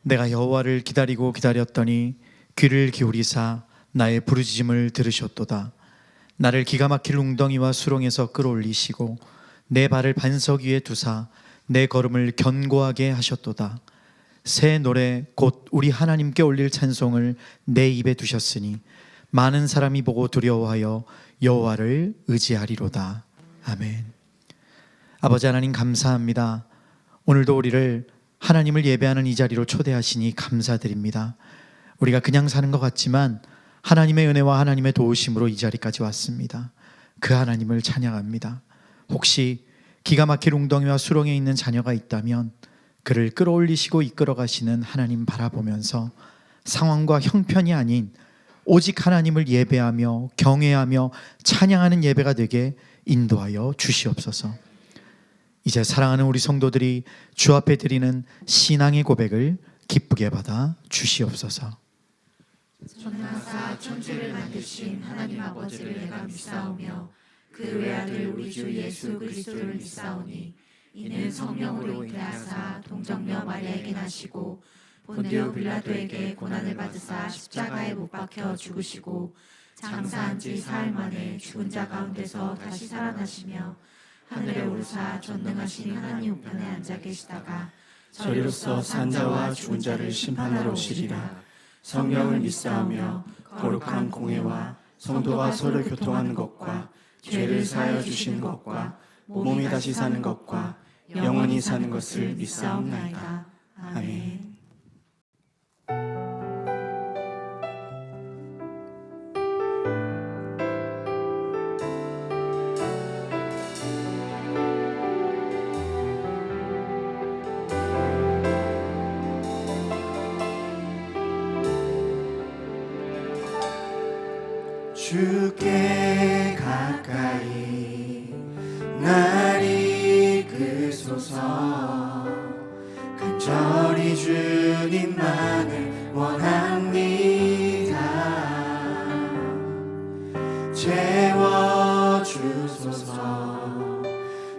내가 여호와를 기다리고 기다렸더니 귀를 기울이사 나의 부르짖음을 들으셨도다. 나를 기가 막힐 웅덩이와 수렁에서 끌어올리시고 내 발을 반석 위에 두사 내 걸음을 견고하게 하셨도다. 새 노래 곧 우리 하나님께 올릴 찬송을 내 입에 두셨으니 많은 사람이 보고 두려워하여 여호와를 의지하리로다. 아멘. 아버지 하나님, 감사합니다. 오늘도 우리를 하나님을 예배하는 이 자리로 초대하시니 감사드립니다. 우리가 그냥 사는 것 같지만 하나님의 은혜와 하나님의 도우심으로 이 자리까지 왔습니다. 그 하나님을 찬양합니다. 혹시 기가 막힐 웅덩이와 수렁에 있는 자녀가 있다면 그를 끌어올리시고 이끌어 가시는 하나님 바라보면서 상황과 형편이 아닌 오직 하나님을 예배하며 경외하며 찬양하는 예배가 되게 인도하여 주시옵소서. 이제 사랑하는 우리 성도들이 주 앞에 드리는 신앙의 고백을 기쁘게 받아 주시옵소서. 전능하사 천지를 만드신 하나님 아버지를 내가 믿사오며 그 외아들 우리 주 예수 그리스도를 믿사오니 이는 성령으로 잉태하사 동정녀 마리아에게 나시고 본디오 빌라도에게 고난을 받으사 십자가에 못 박혀 죽으시고 장사한 지 사흘 만에 죽은 자 가운데서 다시 살아나시며 하늘에 오르사 전능하신 하나님 우편에 앉아 계시다가 저리로서 산자와 죽은 자를 심판하러 오시리라. 성령을 믿사오며 거룩한 공회와 성도가 서로 교통하는 것과 죄를 사하여 주시는 것과 몸이 다시 사는 것과 영원히 사는 것을 믿사옵나이다. 아멘. 주께 가까이 날 이끄소서. 간절히 주님만을 원합니다. 채워주소서.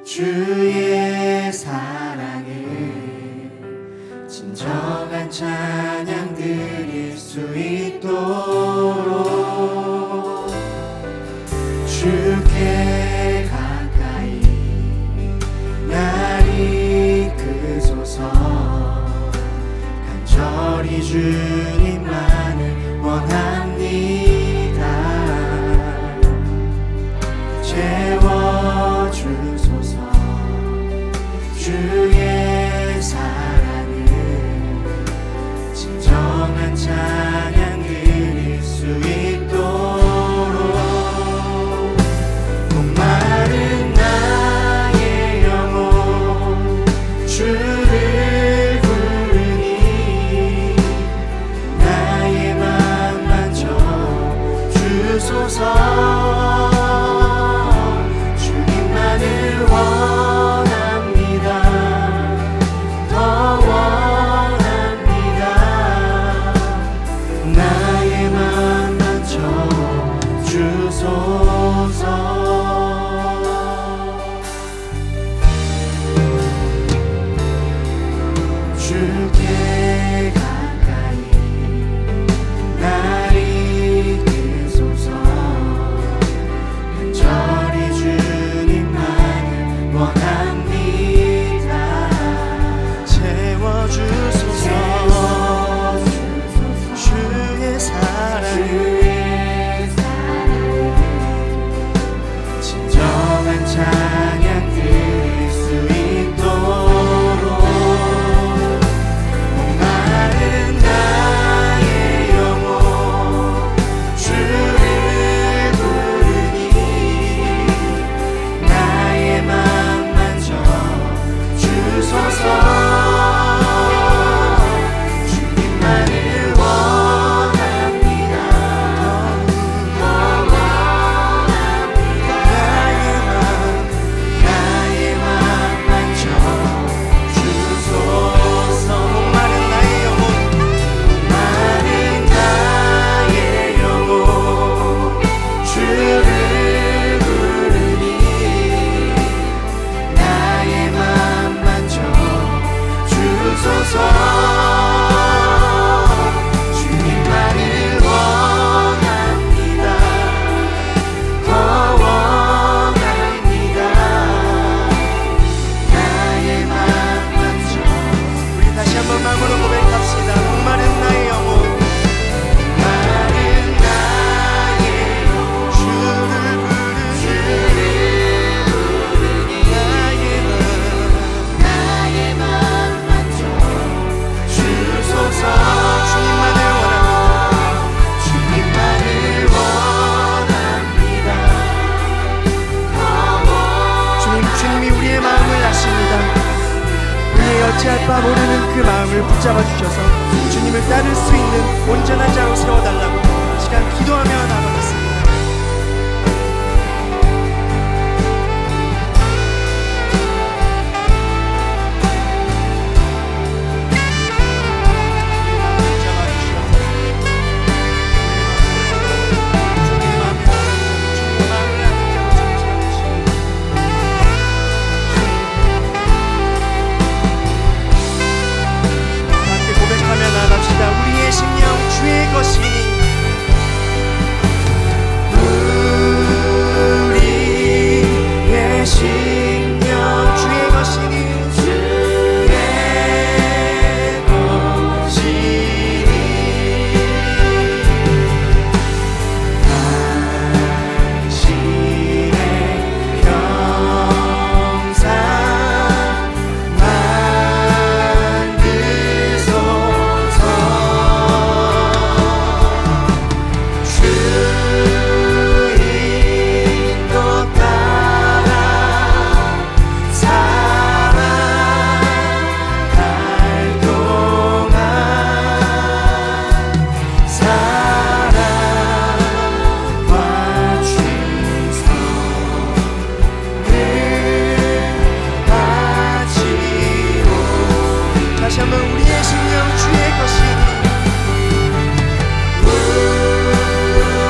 주의 사랑을 진정한 찬양 드릴 수 있도록 주께 가까이 날 이끄소서. 간절히 주님만을 원합니다. 채워주소서. 주의 사랑을 진정한 찬양 드릴 수 있도록 목마른 나의 영혼 주를 부르니 나의 맘 만져 주소서. 주님만을 원합니다. 더 원합니다. 나의 맘 만져 주소서. 주께 가까이 날 이끄소서. 간절히 주님만을 원합니다. 채워주소서. 주의 사랑을 진정한 찬양 드릴 수 있도록 바 모르는 그 마음을 붙잡아 주셔서 주님을 따를 수 있는 온전한 자로 세워달라고 이 시간 기도하며 나가겠습니다. 우리의 심령 주의 것이니 우리의 심령 주의 것이니 주의 것이니 당신의 평상 다시 한번 우리의 심령 주의 것이니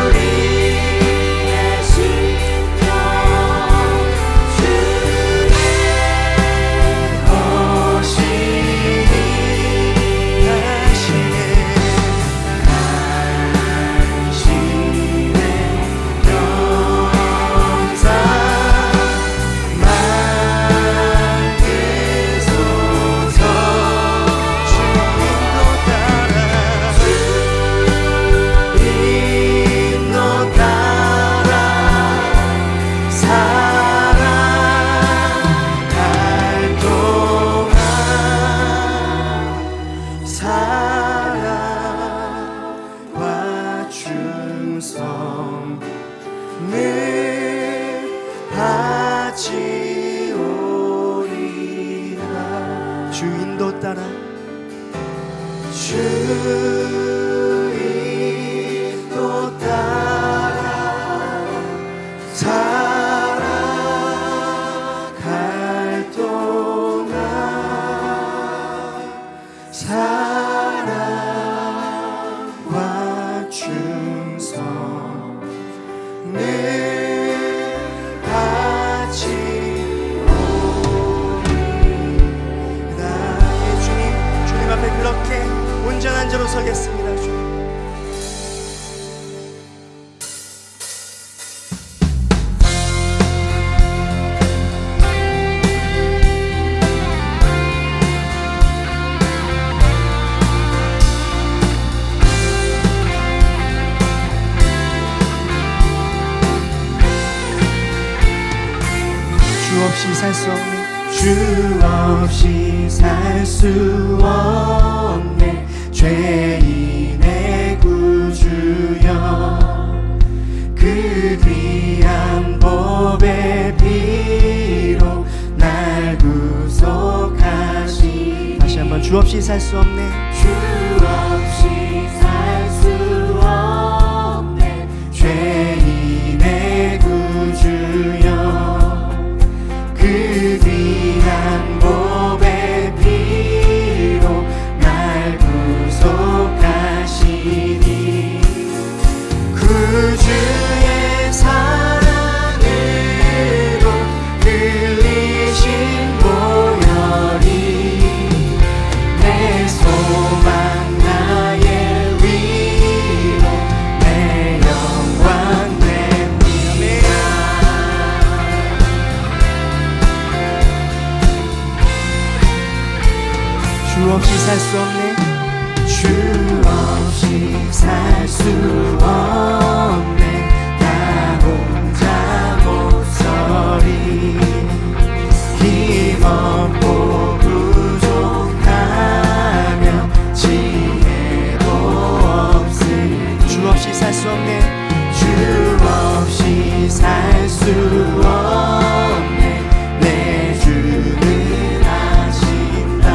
우리의 심령 주의 것이니 당신의 영상 사랑과 충성을 바치오리라. 주인도 따라 주인도 따라 살아갈 동안 사랑과 충성을 바치오리다. 주님 앞에 그렇게 온전한 자로 서겠습니다. 주님. 주 없이 살 수 없네. 주 없이 살 수 없네. 죄인의 구주여 그 귀한 보배 피로 날 구속하시. 다시 한번 주 없이 살 수 없네. 주 없이 살 수 없네. 죄인의 구주여 그 귀한 보배 피로 날 구속하시니 구주의 사랑으로 흘리신 보혈이 내 소망 나의 위로 내 영광 됩니다. 주 없이 살 수 없네. 주 없이 살 수 없네. 나 혼자 못 서리. 힘없고 부족하며 지혜도 없으니 주 없이 살 수 없네. 주 없이 살 수 없네. 내 주는 아신다.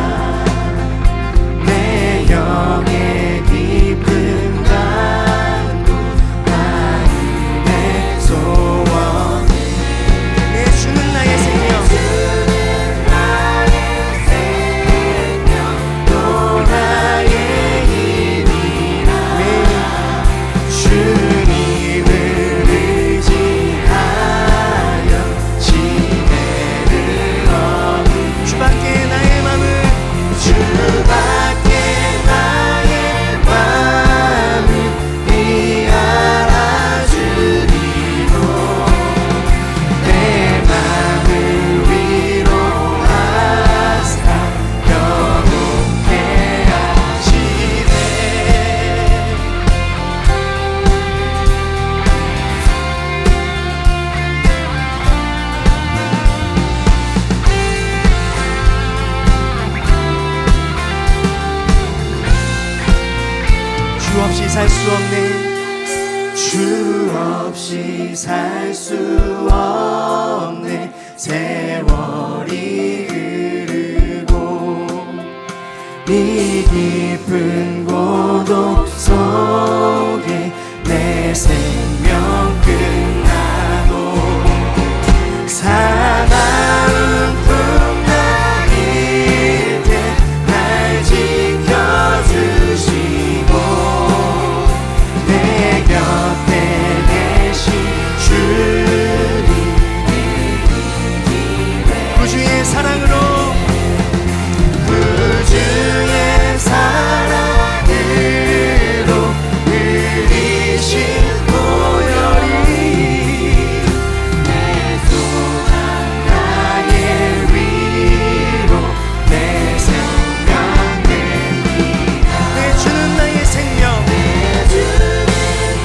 없이 살 수 없네. 주 없이 살 수 없네. 세월이 흐르고 이 깊은 고독 속에 내 생명 끝나도 사나운 풍랑일 때 날 지켜주시고 내 곁에 계신 주님 구주의 사랑으로 구주의 사랑으로 흘리신 보혈이 내 소망 나의 위로 내 생명 됩니다. 내 주는 나의 생명. 내 주는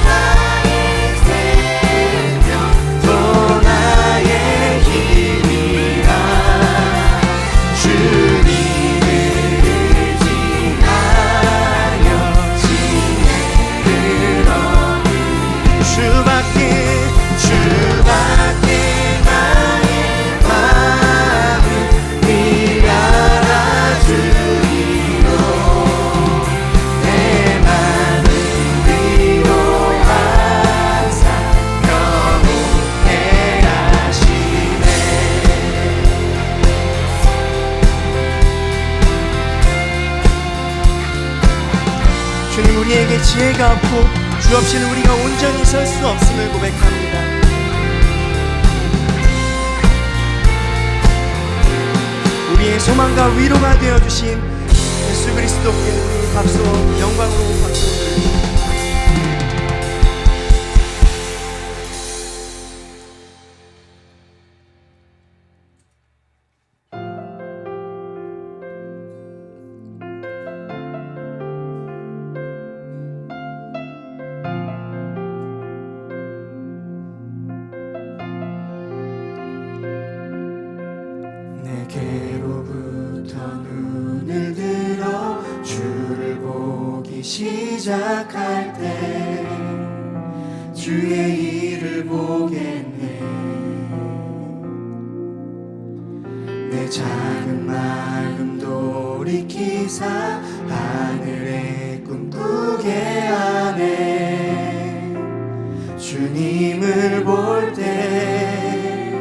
나의 생명 또 나의 힘이라 주님을 의지하여 지내으로니 주밖에 나의 마음을 네 알아주리로 내 마음을 위로하사 평온케 하시네. 주님, 우리에게 지혜가 없고 주 없이는 우리가 온전히 설 수 없음을 고백합니다. 우리의 소망과 위로가 되어주신 예수 그리스도께 우리 박수, 영광으로 박수 드립니다. 내게로부터 눈을 들어 주를 보기 시작할 때 주의 일을 보겠네. 내 작은 마음 돌이키사 하늘의 꿈꾸게 하네. 주님을 볼 때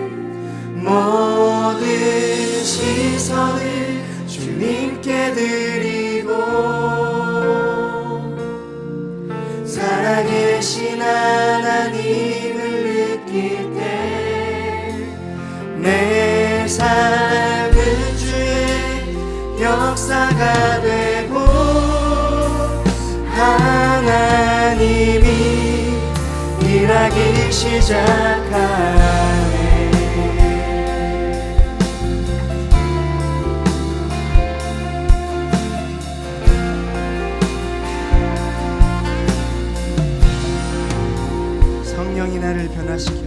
모든 시선을 주님께 드리고 살아계신 하나님을 느낄 때 내 삶은 주의 역사가 되고 하나님이 일하기 시작하네. 성령이 나를 변화시켜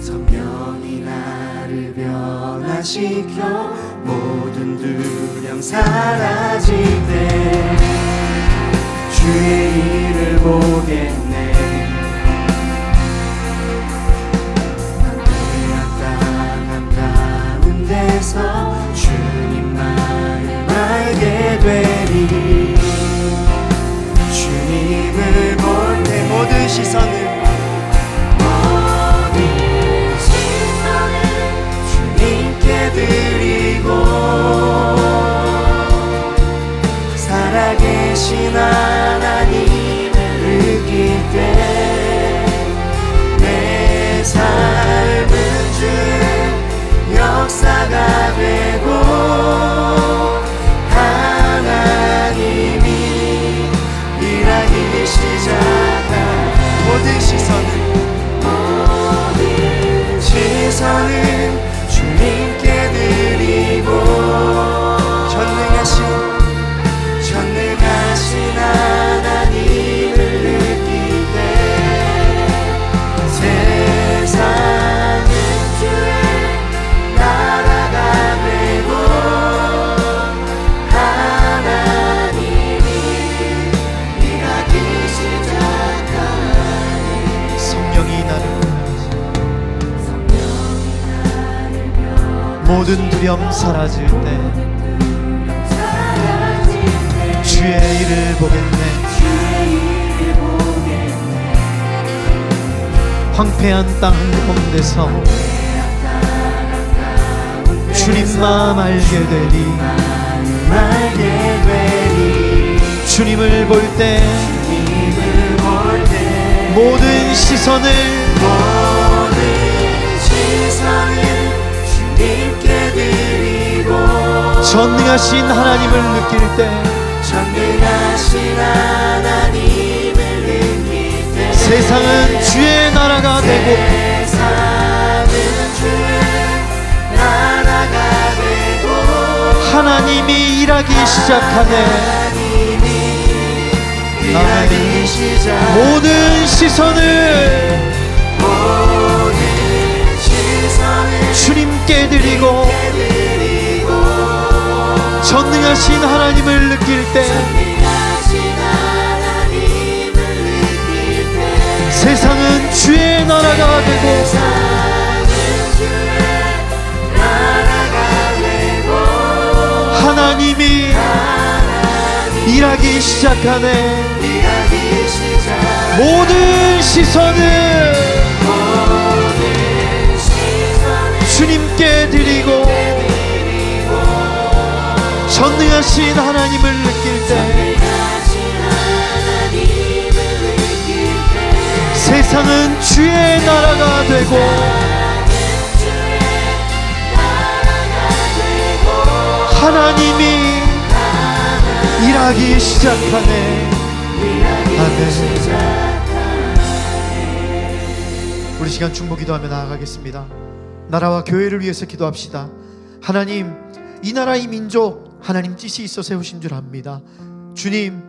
성령이 나를 변화시켜 모든 두려움 사라질 때 주의 일을 보겠네. 빼앗당한 가운데서 주님 마음 알게 되리. 주님을 볼 때 모든 시선을 주님께 드리고 살아계신 하나님을 느낄 때 내 삶은 주의 역사가 되고 하나님이 일하기 시작한 모든 모든 두려움 사라질 때 주의 일을 보겠네. 황폐한 땅 한가운데서 주님 마음 알게 되리. 주님을 볼 때 모든 시선을 주님께 드리고 전능하신 하나님을 느낄 때 전능하신 하나님을 느낄 때 세상은 주의 나라가 되고 세상은 주의 나라가 되고 하나님이 일하기 시작하네. 일하기 시작 모든 시선을 주님께 드리고 전능하신 하나님을 느낄 때 세상은 주의 나라가 되고 하나님이 일하기 시작하네. 모든 시선을 주님께 드리고 전능하신 하나님을 느낄 때 세상은 주의 나라가 되고 하나님이 일하기 시작하네. 아멘. 우리 시간 중보 기도하며 나아가겠습니다. 나라와 교회를 위해서 기도합시다. 하나님, 이 나라 이 민족 하나님 뜻이 있어 세우신 줄 압니다. 주님,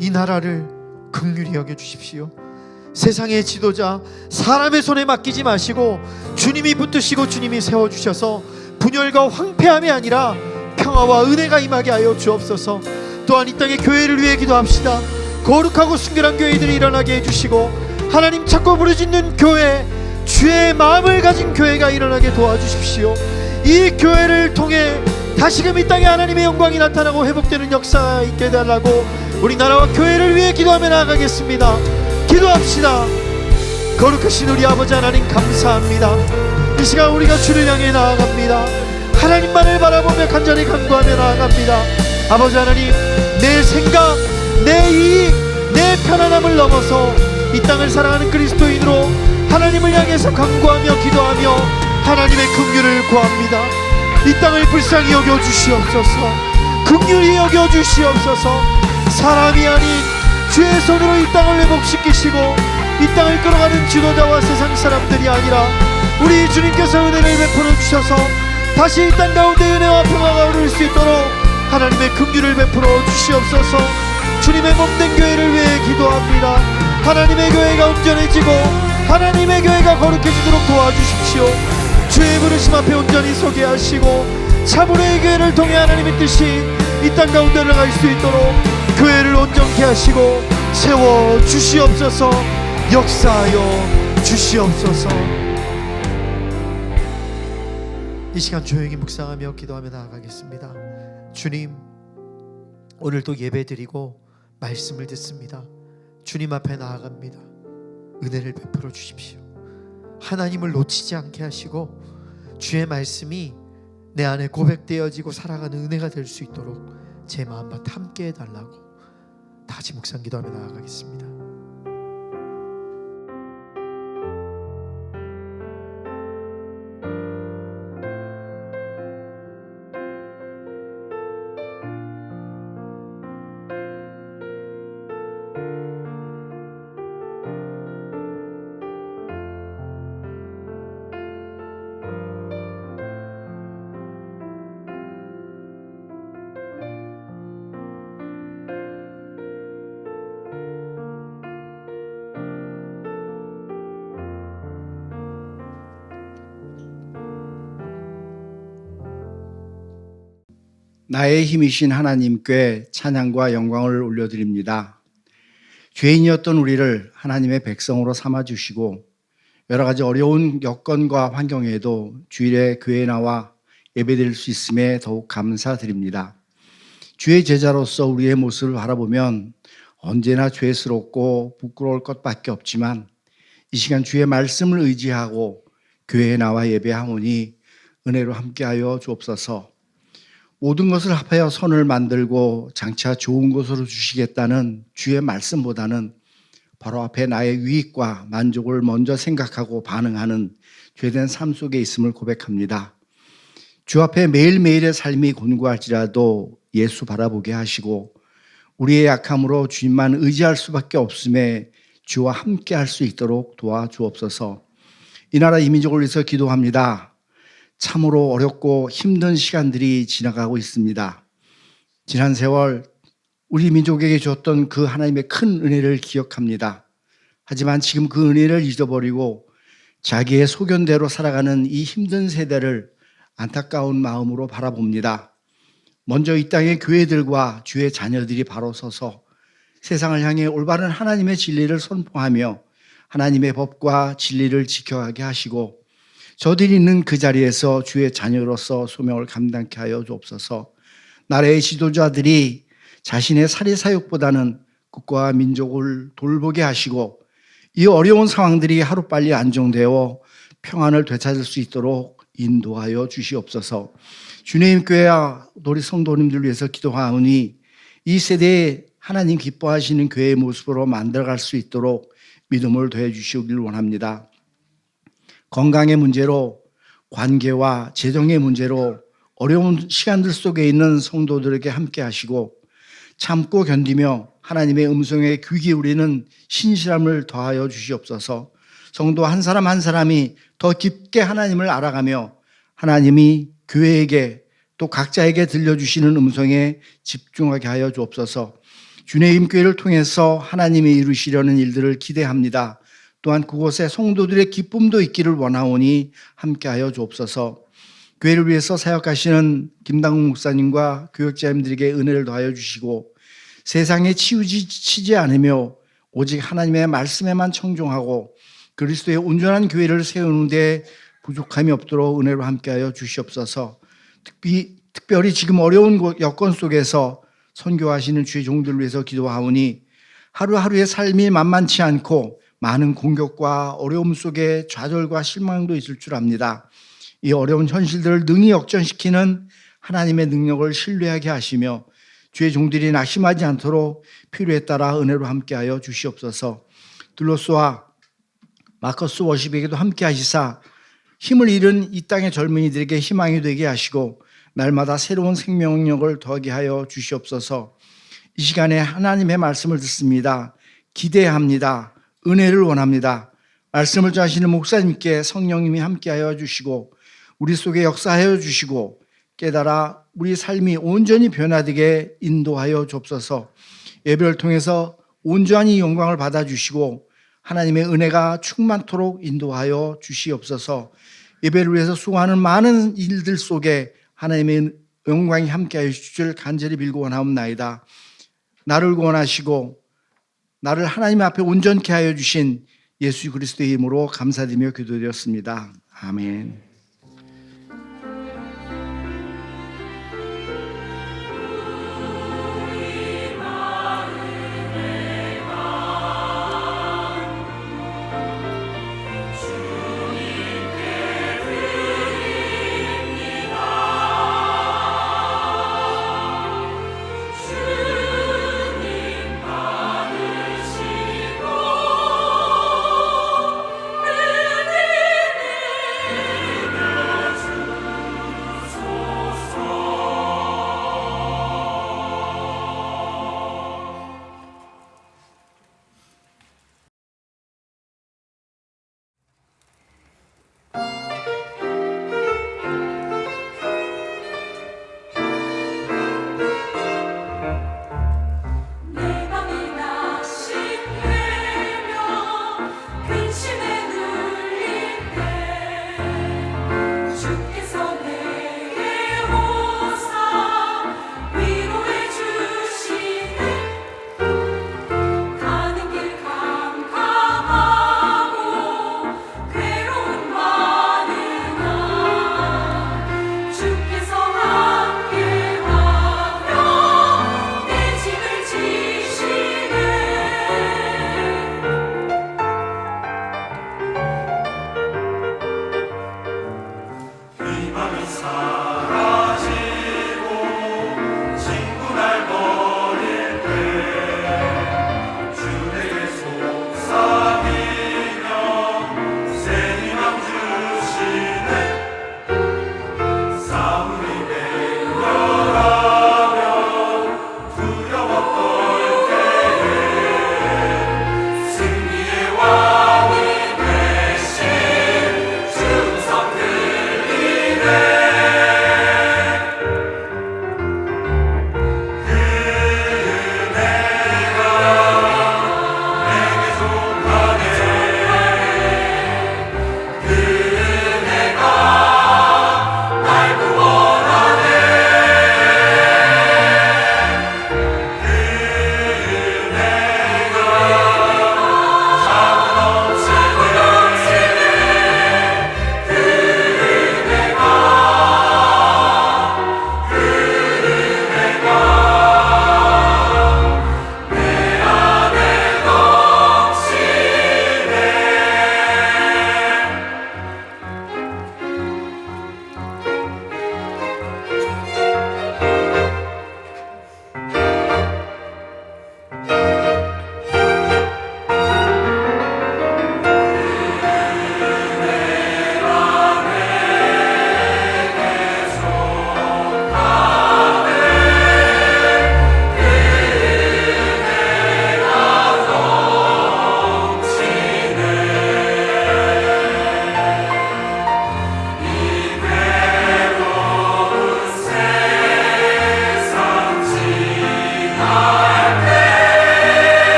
이 나라를 긍휼히 여겨주십시오. 세상의 지도자 사람의 손에 맡기지 마시고 주님이 붙드시고 주님이 세워주셔서 분열과 황폐함이 아니라 평화와 은혜가 임하게 하여 주옵소서. 또한 이 땅의 교회를 위해 기도합시다. 거룩하고 순결한 교회들이 일어나게 해주시고 하나님 찾고 부르짖는 교회, 주의 마음을 가진 교회가 일어나게 도와주십시오. 이 교회를 통해 다시금 이 땅에 하나님의 영광이 나타나고 회복되는 역사가 있게 해달라고 우리 나라와 교회를 위해 기도하며 나아가겠습니다. 기도합시다. 거룩하신 우리 아버지 하나님 감사합니다. 이 시간 우리가 주를 향해 나아갑니다. 하나님만을 바라보며 간절히 간구하며 나아갑니다. 아버지 하나님, 내 생각, 내 이익, 내 편안함을 넘어서 이 땅을 사랑하는 그리스도인으로 하나님을 향해서 간구하며 기도하며 하나님의 긍휼을 구합니다. 이 땅을 불쌍히 여겨주시옵소서. 긍휼히 여겨주시옵소서. 사람이 아닌 주의 손으로 이 땅을 회복시키시고 이 땅을 끌어가는 지도자와 세상 사람들이 아니라 우리 주님께서 은혜를 베풀어 주셔서 다시 이 땅 가운데 은혜와 평화가 오를 수 있도록 하나님의 긍휼을 베풀어 주시옵소서. 주님의 몸된 교회를 위해 기도합니다. 하나님의 교회가 온전해지고 하나님의 교회가 거룩해지도록 도와주십시오. 주의 부르심 앞에 온전히 서게 하시고 참으로의 교회를 통해 하나님의 뜻이 이 땅 가운데 나갈 수 있도록 교회를 온전케 하시고 세워 주시옵소서. 역사하여 주시옵소서. 이 시간 조용히 묵상하며 기도하며 나아가겠습니다. 주님, 오늘도 예배드리고 말씀을 듣습니다. 주님 앞에 나아갑니다. 은혜를 베풀어 주십시오. 하나님을 놓치지 않게 하시고 주의 말씀이 내 안에 고백되어지고 살아가는 은혜가 될 수 있도록 제 마음과 함께 해달라고 다 같이 묵상 기도하며 나아가겠습니다. 나의 힘이신 하나님께 찬양과 영광을 올려드립니다. 죄인이었던 우리를 하나님의 백성으로 삼아주시고 여러 가지 어려운 여건과 환경에도 주일에 교회에 나와 예배드릴 수 있음에 더욱 감사드립니다. 주의 제자로서 우리의 모습을 바라보면 언제나 죄스럽고 부끄러울 것밖에 없지만 이 시간 주의 말씀을 의지하고 교회에 나와 예배하오니 은혜로 함께하여 주옵소서. 모든 것을 합하여 선을 만들고 장차 좋은 것으로 주시겠다는 주의 말씀보다는 바로 앞에 나의 유익과 만족을 먼저 생각하고 반응하는 죄된 삶 속에 있음을 고백합니다. 주 앞에 매일매일의 삶이 곤고할지라도 예수 바라보게 하시고 우리의 약함으로 주님만 의지할 수밖에 없음에 주와 함께 할 수 있도록 도와주옵소서. 이 나라 이 민족을 위해서 기도합니다. 참으로 어렵고 힘든 시간들이 지나가고 있습니다. 지난 세월 우리 민족에게 줬던 그 하나님의 큰 은혜를 기억합니다. 하지만 지금 그 은혜를 잊어버리고 자기의 소견대로 살아가는 이 힘든 세대를 안타까운 마음으로 바라봅니다. 먼저 이 땅의 교회들과 주의 자녀들이 바로 서서 세상을 향해 올바른 하나님의 진리를 선포하며 하나님의 법과 진리를 지켜가게 하시고 저들이 있는 그 자리에서 주의 자녀로서 소명을 감당케 하여 주옵소서. 나라의 지도자들이 자신의 사리사욕보다는 국가와 민족을 돌보게 하시고 이 어려운 상황들이 하루빨리 안정되어 평안을 되찾을 수 있도록 인도하여 주시옵소서. 주님 교회와 우리 성도님들 위해서 기도하오니 이 세대에 하나님 기뻐하시는 교회의 모습으로 만들어갈 수 있도록 믿음을 더해 주시길 원합니다. 건강의 문제로 관계와 재정의 문제로 어려운 시간들 속에 있는 성도들에게 함께 하시고 참고 견디며 하나님의 음성에 귀 기울이는 신실함을 더하여 주시옵소서. 성도 한 사람 한 사람이 더 깊게 하나님을 알아가며 하나님이 교회에게 또 각자에게 들려주시는 음성에 집중하게 하여 주옵소서. 주님 교회를 통해서 하나님이 이루시려는 일들을 기대합니다. 또한 그곳에 성도들의 기쁨도 있기를 원하오니 함께하여 주옵소서. 교회를 위해서 사역하시는 김당국 목사님과 교역자님들에게 은혜를 더하여 주시고 세상에 치우치지 않으며 오직 하나님의 말씀에만 청종하고 그리스도의 온전한 교회를 세우는 데 부족함이 없도록 은혜로 함께하여 주시옵소서. 특별히 지금 어려운 여건 속에서 선교하시는 주의 종들을 위해서 기도하오니 하루하루의 삶이 만만치 않고 많은 공격과 어려움 속에 좌절과 실망도 있을 줄 압니다. 이 어려운 현실들을 능히 역전시키는 하나님의 능력을 신뢰하게 하시며 주의 종들이 낙심하지 않도록 필요에 따라 은혜로 함께하여 주시옵소서. 들로스와 마커스 워십에게도 함께 하시사 힘을 잃은 이 땅의 젊은이들에게 희망이 되게 하시고 날마다 새로운 생명력을 더하게 하여 주시옵소서. 이 시간에 하나님의 말씀을 듣습니다. 기대합니다. 은혜를 원합니다. 말씀을 전하시는 목사님께 성령님이 함께하여 주시고 우리 속에 역사하여 주시고 깨달아 우리 삶이 온전히 변화되게 인도하여 주옵소서. 예배를 통해서 온전히 영광을 받아주시고 하나님의 은혜가 충만토록 인도하여 주시옵소서. 예배를 위해서 수고하는 많은 일들 속에 하나님의 영광이 함께하여 주실 간절히 빌고 원하옵나이다. 나를 구원하시고 나를 하나님 앞에 온전케 하여 주신 예수 그리스도의 이름으로 감사드리며 기도드렸습니다. 아멘.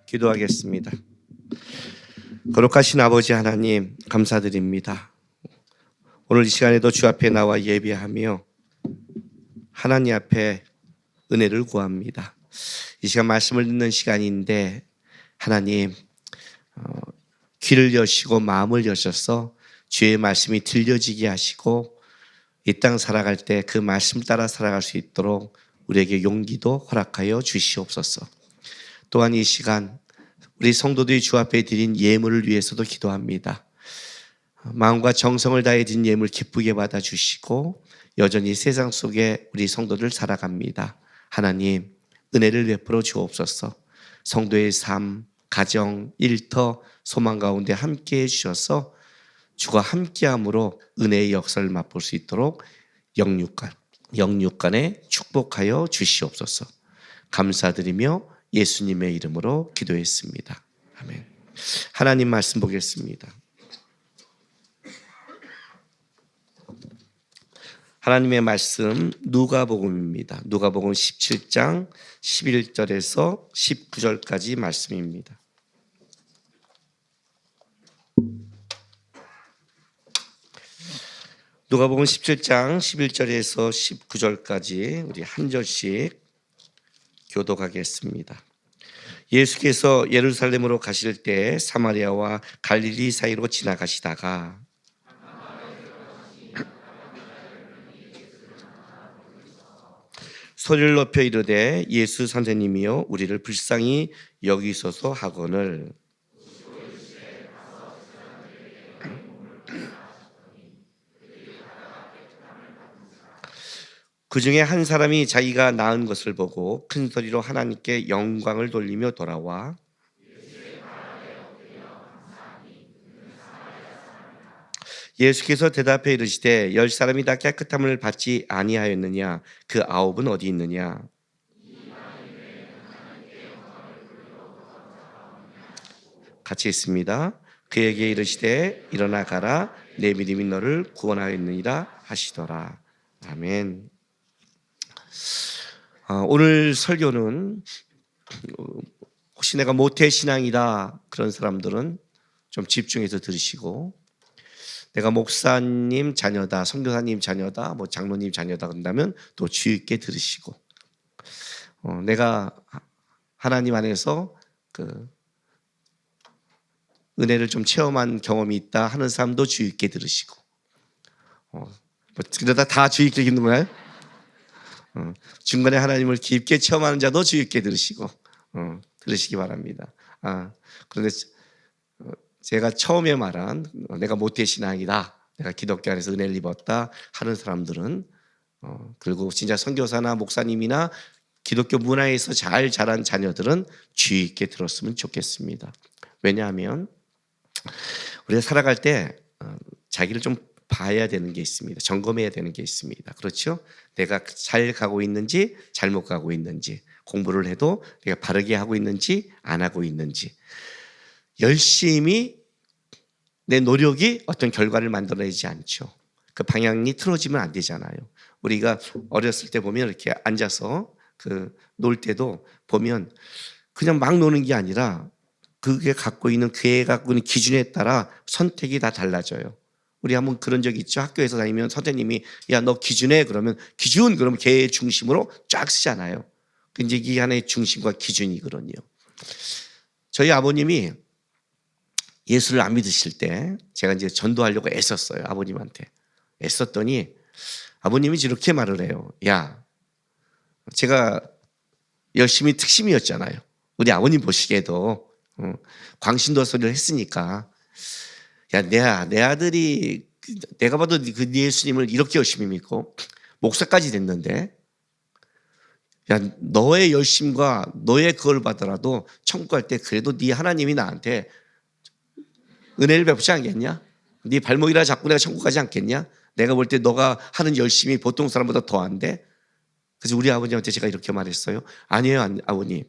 기도하겠습니다. 거룩하신 아버지 하나님, 감사드립니다. 오늘 이 시간에도 주 앞에 나와 예배하며 하나님 앞에 은혜를 구합니다. 이 시간 말씀을 듣는 시간인데 하나님, 귀를 여시고 마음을 여셔서 주의 말씀이 들려지게 하시고 이 땅 살아갈 때 그 말씀 따라 살아갈 수 있도록 우리에게 용기도 허락하여 주시옵소서. 또한 이 시간 우리 성도들이 주 앞에 드린 예물을 위해서도 기도합니다. 마음과 정성을 다해 드린 예물 기쁘게 받아주시고 여전히 세상 속에 우리 성도들 살아갑니다. 하나님, 은혜를 베풀어 주옵소서. 성도의 삶, 가정, 일터, 소망 가운데 함께해 주셔서 주가 함께함으로 은혜의 역사를 맛볼 수 있도록 영육간에 축복하여 주시옵소서. 감사드리며 예수님의 이름으로 기도했습니다. 아멘. 하나님 말씀 보겠습니다. 하나님의 말씀 누가복음입니다. 누가복음 17장 11절에서 19절까지 말씀입니다. 누가복음 17장 11절에서 19절까지 우리 한 절씩 교독하겠습니다. 예수께서 예루살렘으로 가실 때 사마리아와 갈릴리 사이로 지나가시다가 소리를 높여 이르되 예수 선생님이여 우리를 불쌍히 여기소서 하거늘 그 중에 한 사람이 자기가 낳은 것을 보고 큰 소리로 하나님께 영광을 돌리며 돌아와 예수께서 대답해 이르시되 10사람이 다 깨끗함을 받지 아니하였느냐? 그 9은 어디 있느냐? 같이 있습니다. 그에게 이르시되 일어나 가라 내 믿음이 너를 구원하였느니라 하시더라. 아멘. 오늘 설교는 혹시 내가 모태신앙이다 그런 사람들은 좀 집중해서 들으시고, 내가 목사님 자녀다, 선교사님 자녀다, 뭐 장로님 자녀다 그런다면 또 주의 있게 들으시고, 내가 하나님 안에서 그 은혜를 좀 체험한 경험이 있다 하는 사람도 주의 있게 들으시고, 그러다 다 주의 있게 듣는 거예요? 중간에 하나님을 깊게 체험하는 자도 주의 있게 들으시고 들으시기 바랍니다. 그런데 제가 처음에 말한 내가 모태신앙이다, 내가 기독교 안에서 은혜를 입었다 하는 사람들은 그리고 진짜 선교사나 목사님이나 기독교 문화에서 잘 자란 자녀들은 주의 있게 들었으면 좋겠습니다. 왜냐하면 우리가 살아갈 때 자기를 좀 봐야 되는 게 있습니다. 점검해야 되는 게 있습니다. 그렇죠? 내가 잘 가고 있는지 잘못 가고 있는지, 공부를 해도 내가 바르게 하고 있는지 안 하고 있는지, 열심히 내 노력이 어떤 결과를 만들어내지 않죠. 그 방향이 틀어지면 안 되잖아요. 우리가 어렸을 때 보면 이렇게 앉아서 놀 때도 보면 그냥 막 노는 게 아니라 그게 갖고 있는 기준에 따라 선택이 다 달라져요. 우리 한번 그런 적 있죠. 학교에서 다니면 선생님이 야 너 기준해 그러면 기준 그러면 걔의 중심으로 쫙 쓰잖아요. 이제 이 하나의 중심과 기준이거든요. 저희 아버님이 예수를 안 믿으실 때 제가 이제 전도하려고 애썼어요. 아버님한테 애썼더니 아버님이 이렇게 말을 해요. 야, 제가 열심히 특심이었잖아요. 우리 아버님 보시기에도 광신도 소리를 했으니까, 야, 내 아들이 내가 봐도 그 예수님을 이렇게 열심히 믿고 목사까지 됐는데, 야, 너의 열심과 너의 그걸 받더라도 천국 갈 때 그래도 네 하나님이 나한테 은혜를 베푸지 않겠냐? 네 발목이라 잡고 내가 천국 가지 않겠냐? 내가 볼 때 너가 하는 열심이 보통 사람보다 더한데. 그래서 우리 아버님한테 제가 이렇게 말했어요. 아니에요, 아버님.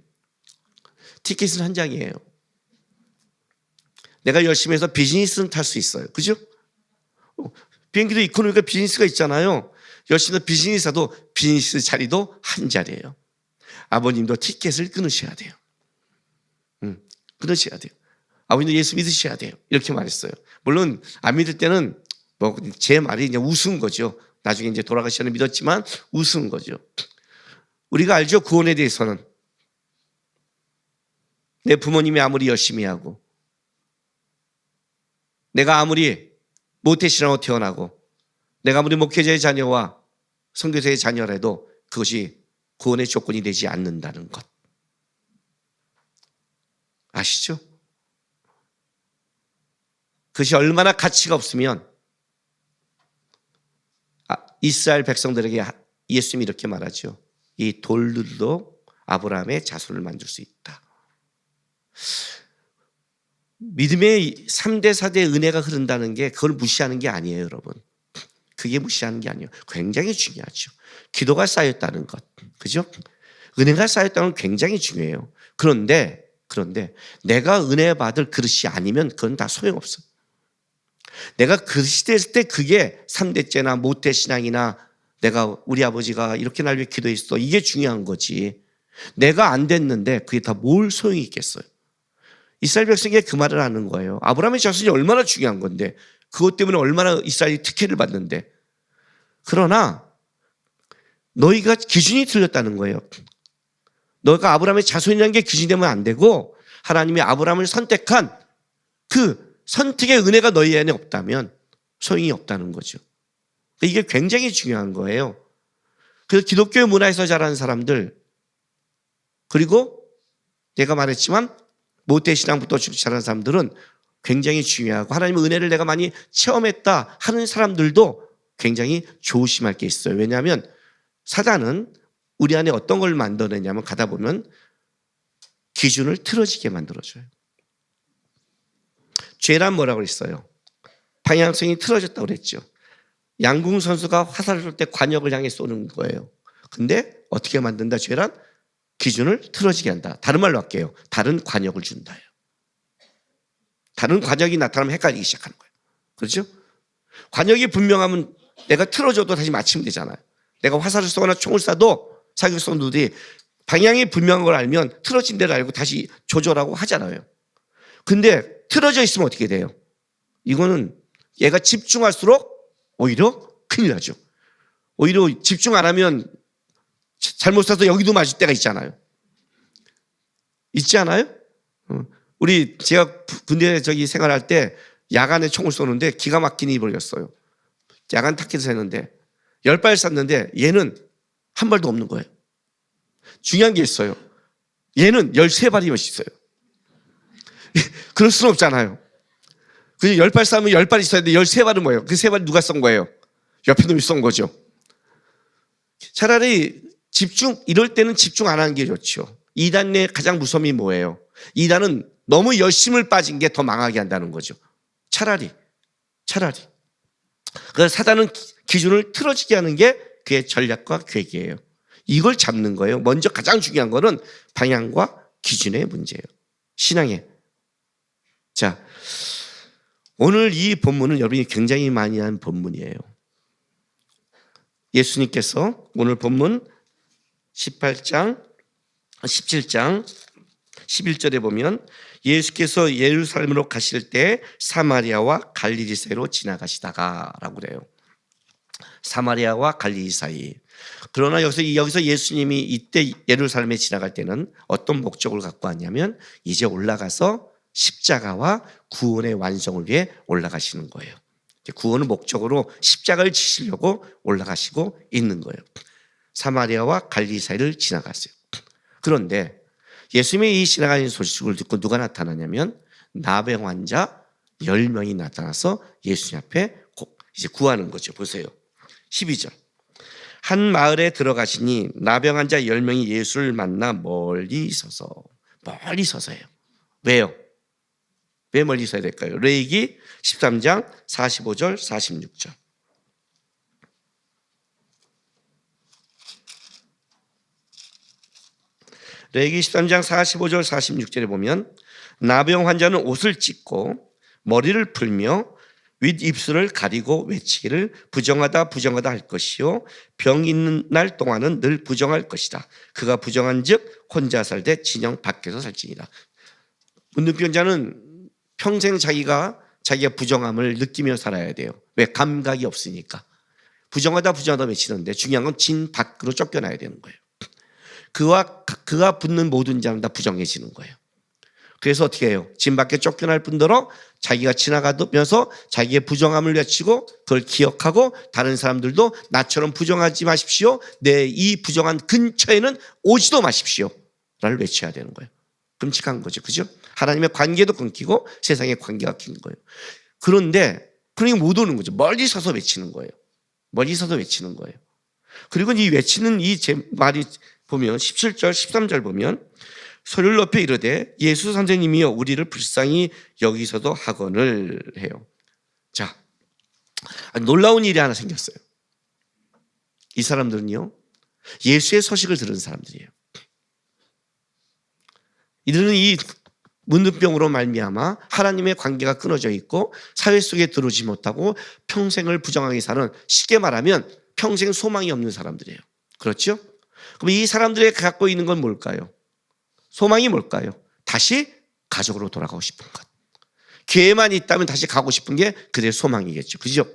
티켓은 한 장이에요. 내가 열심히 해서 비즈니스는 탈 수 있어요. 그죠? 비행기도 이코노미가 비즈니스가 있잖아요. 열심히 해서 비즈니스 사도 비즈니스 자리도 한 자리예요. 아버님도 티켓을 끊으셔야 돼요. 그러셔야 돼요. 아버님도 예수 믿으셔야 돼요. 이렇게 말했어요. 물론 안 믿을 때는 뭐 제 말이 그냥 우스운 거죠. 나중에 이제 돌아가시는 믿었지만 우스운 거죠. 우리가 알죠. 구원에 대해서는 내 부모님이 아무리 열심히 하고 내가 아무리 모태신앙으로 태어나고 내가 아무리 목회자의 자녀와 선교사의 자녀라도 그것이 구원의 조건이 되지 않는다는 것 아시죠? 그것이 얼마나 가치가 없으면 이스라엘 백성들에게 예수님이 이렇게 말하죠. 이 돌들도 아브라함의 자손을 만들 수 있다. 믿음의 3대 4대 은혜가 흐른다는 게 그걸 무시하는 게 아니에요, 여러분. 그게 무시하는 게 아니에요. 굉장히 중요하죠. 기도가 쌓였다는 것, 그죠? 은혜가 쌓였다는 건 굉장히 중요해요. 그런데 내가 은혜 받을 그릇이 아니면 그건 다 소용없어. 내가 그릇이 됐을 때 그게 3대째나 모태신앙이나 내가 우리 아버지가 이렇게 날 위해 기도했어. 이게 중요한 거지. 내가 안 됐는데 그게 다 뭘 소용이 있겠어요. 이스라엘 백성에게 그 말을 하는 거예요. 아브라함의 자손이 얼마나 중요한 건데 그것 때문에 얼마나 이스라엘이 특혜를 받는데 그러나 너희가 기준이 틀렸다는 거예요. 너가 아브라함의 자손이라는 게 기준이 되면 안 되고 하나님이 아브라함을 선택한 그 선택의 은혜가 너희 안에 없다면 소용이 없다는 거죠. 이게 굉장히 중요한 거예요. 그래서 기독교 문화에서 자란 사람들 그리고 내가 말했지만 모태신앙부터 자란 사람들은 굉장히 중요하고 하나님의 은혜를 내가 많이 체험했다 하는 사람들도 굉장히 조심할 게 있어요. 왜냐하면 사단은 우리 안에 어떤 걸 만들어내냐면 가다 보면 기준을 틀어지게 만들어줘요. 죄란 뭐라고 그랬어요? 방향성이 틀어졌다고 그랬죠. 양궁 선수가 화살을 쏠 때 관역을 향해 쏘는 거예요. 근데 어떻게 만든다? 죄란 기준을 틀어지게 한다. 다른 말로 할게요. 다른 관역을 준다요. 다른 관역이 나타나면 헷갈리기 시작하는 거예요. 그렇죠? 관역이 분명하면 내가 틀어줘도 다시 맞추면 되잖아요. 내가 화살을 쏘거나 총을 쏴도 사격 선수들이 방향이 분명한 걸 알면 틀어진 데를 알고 다시 조절하고 하잖아요. 근데 틀어져 있으면 어떻게 돼요? 이거는 얘가 집중할수록 오히려 큰일 나죠. 오히려 집중 안 하면 잘못 쏴서 여기도 맞을 때가 있잖아요. 있지 않아요? 제가 군대 생활할 때 야간에 총을 쏘는데 기가 막힌 일이 벌렸어요. 야간 타켓에서 했는데 10발 쐈는데 얘는 한 발도 없는 거예요. 중요한 게 있어요. 얘는 13발이 멋있어요. 그럴 수는 없잖아요. 그래서 10발 쏘면 10발 있어야 돼. 13발은 뭐예요? 그 3발 누가 쏜 거예요? 옆에 놈이 쏜 거죠. 차라리 이럴 때는 집중 안 하는 게 좋죠. 이단의 가장 무서움이 뭐예요? 이단은 너무 열심을 빠진 게 더 망하게 한다는 거죠. 차라리. 그래서 사단은 기준을 틀어지게 하는 게 그의 전략과 계획이에요. 이걸 잡는 거예요. 먼저 가장 중요한 거는 방향과 기준의 문제예요. 신앙에. 자, 오늘 이 본문은 여러분이 굉장히 많이 한 본문이에요. 예수님께서 오늘 본문 17장 11절에 보면 예수께서 예루살렘으로 가실 때 사마리아와 갈릴리 사이로 지나가시다가 라고 그래요. 사마리아와 갈릴리 사이. 그러나 여기서 예수님이 이때 예루살렘에 지나갈 때는 어떤 목적을 갖고 왔냐면 이제 올라가서 십자가와 구원의 완성을 위해 올라가시는 거예요. 구원의 목적으로 십자가를 지시려고 올라가시고 있는 거예요. 사마리아와 갈릴리 사이를 지나갔어요. 그런데 예수님이 이 지나가는 소식을 듣고 누가 나타나냐면 나병 환자 10명이 나타나서 예수님 앞에 이제 구하는 거죠. 보세요. 12절. 한 마을에 들어가시니 나병 환자 10명이 예수를 만나 멀리 서서예요. 왜요? 왜 멀리 서야 될까요? 레위기 13장 45절 46절. 레위기 13장 45절 46절에 보면 나병 환자는 옷을 찢고 머리를 풀며 윗입술을 가리고 외치기를 부정하다 할 것이요 병 있는 날 동안은 늘 부정할 것이다. 그가 부정한 즉 혼자 살되 진영 밖에서 살지니라. 문둥병자는 평생 자기가 부정함을 느끼며 살아야 돼요. 왜? 감각이 없으니까. 부정하다 외치는데 중요한 건 진 밖으로 쫓겨나야 되는 거예요. 그가 붙는 모든 자는 다 부정해지는 거예요. 그래서 어떻게 해요? 진 밖에 쫓겨날 뿐더러 자기가 지나가면서 자기의 부정함을 외치고 그걸 기억하고 다른 사람들도 나처럼 부정하지 마십시오. 내 이 부정한 근처에는 오지도 마십시오. 라를 외쳐야 되는 거예요. 끔찍한 거죠. 그죠? 하나님의 관계도 끊기고 세상의 관계가 끊긴 거예요. 그런데 그러니까 못 오는 거죠. 멀리 서서 외치는 거예요. 멀리 서서 외치는 거예요. 그리고 이 외치는 이 제 말이 보면 17절, 13절 보면 소리를 높여 이르되 예수 선생님이여 우리를 불쌍히 여기서도 하거늘 해요. 자, 놀라운 일이 하나 생겼어요. 이 사람들은요, 예수의 소식을 들은 사람들이에요. 이들은 이 문둥병으로 말미암아 하나님의 관계가 끊어져 있고 사회 속에 들어오지 못하고 평생을 부정하게 사는, 쉽게 말하면 평생 소망이 없는 사람들이에요. 그렇죠? 그럼 이 사람들이 갖고 있는 건 뭘까요? 소망이 뭘까요? 다시 가족으로 돌아가고 싶은 것. 기회만 있다면 다시 가고 싶은 게 그들의 소망이겠죠. 그죠?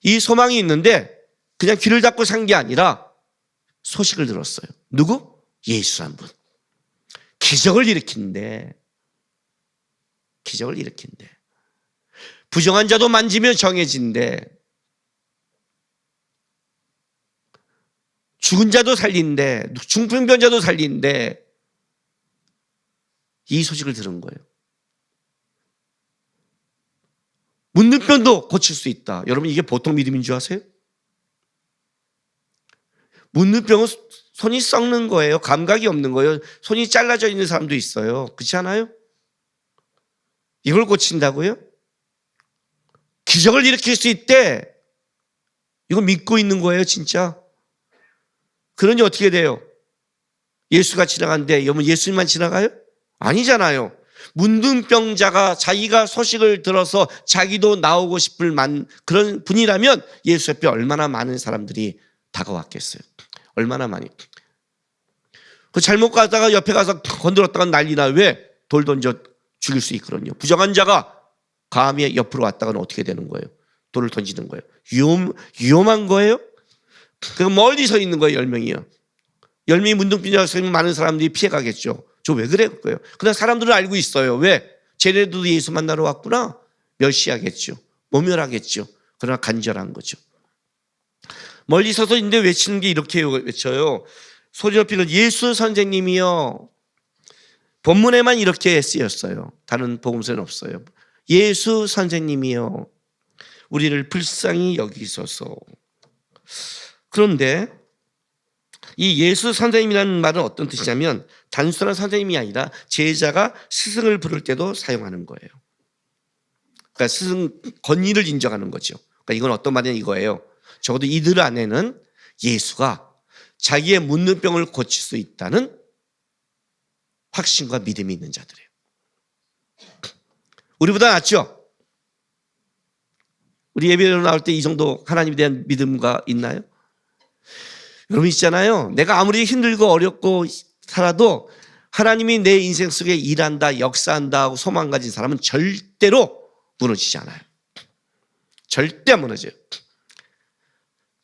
이 소망이 있는데 그냥 귀를 닫고 산 게 아니라 소식을 들었어요. 누구? 예수란 분. 기적을 일으킨대. 부정한 자도 만지면 정해진대. 죽은 자도 살린대. 중풍병자도 살린대. 이 소식을 들은 거예요. 문둥병도 고칠 수 있다. 여러분, 이게 보통 믿음인 줄 아세요? 문둥병은 손이 썩는 거예요. 감각이 없는 거예요. 손이 잘라져 있는 사람도 있어요. 그렇지 않아요? 이걸 고친다고요? 기적을 일으킬 수 있대. 이거 믿고 있는 거예요, 진짜. 그러니 어떻게 돼요? 예수가 지나가는데 여러분 예수님만 지나가요? 아니잖아요. 문둥병자가 자기가 소식을 들어서 자기도 나오고 싶을 그런 분이라면 예수 옆에 얼마나 많은 사람들이 다가왔겠어요. 얼마나 많이. 그 잘못 가다가 옆에 가서 건드렸다가 난리나. 왜? 돌 던져 죽일 수 있거든요. 부정한 자가 감히 옆으로 왔다가는 어떻게 되는 거예요? 돌을 던지는 거예요. 위험한 거예요. 그 멀리 서 있는 거예요. 10명이요. 10명이 문둥병자가 서 있는 많은 사람들이 피해가겠죠. 저 왜 그래? 그거예요. 그러나 사람들은 알고 있어요. 왜? 쟤네들도 예수 만나러 왔구나. 멸시하겠죠. 모멸하겠죠. 그러나 간절한 거죠. 멀리 서서 있는데 외치는 게 이렇게 외쳐요. 소리 높이는 예수 선생님이요. 본문에만 이렇게 쓰였어요. 다른 복음서는 없어요. 예수 선생님이요. 우리를 불쌍히 여기소서. 그런데 이 예수 선생님이라는 말은 어떤 뜻이냐면 단순한 선생님이 아니라 제자가 스승을 부를 때도 사용하는 거예요. 그러니까 스승 권위를 인정하는 거죠. 그러니까 이건 어떤 말이냐 이거예요. 적어도 이들 안에는 예수가 자기의 문둥병을 고칠 수 있다는 확신과 믿음이 있는 자들이에요. 우리보다 낫죠? 우리 예배로 나올 때 이 정도 하나님에 대한 믿음과 있나요? 여러분 있잖아요. 내가 아무리 힘들고 어렵고 살아도 하나님이 내 인생 속에 일한다, 역사한다 하고 소망 가진 사람은 절대로 무너지지 않아요. 절대 안 무너져요.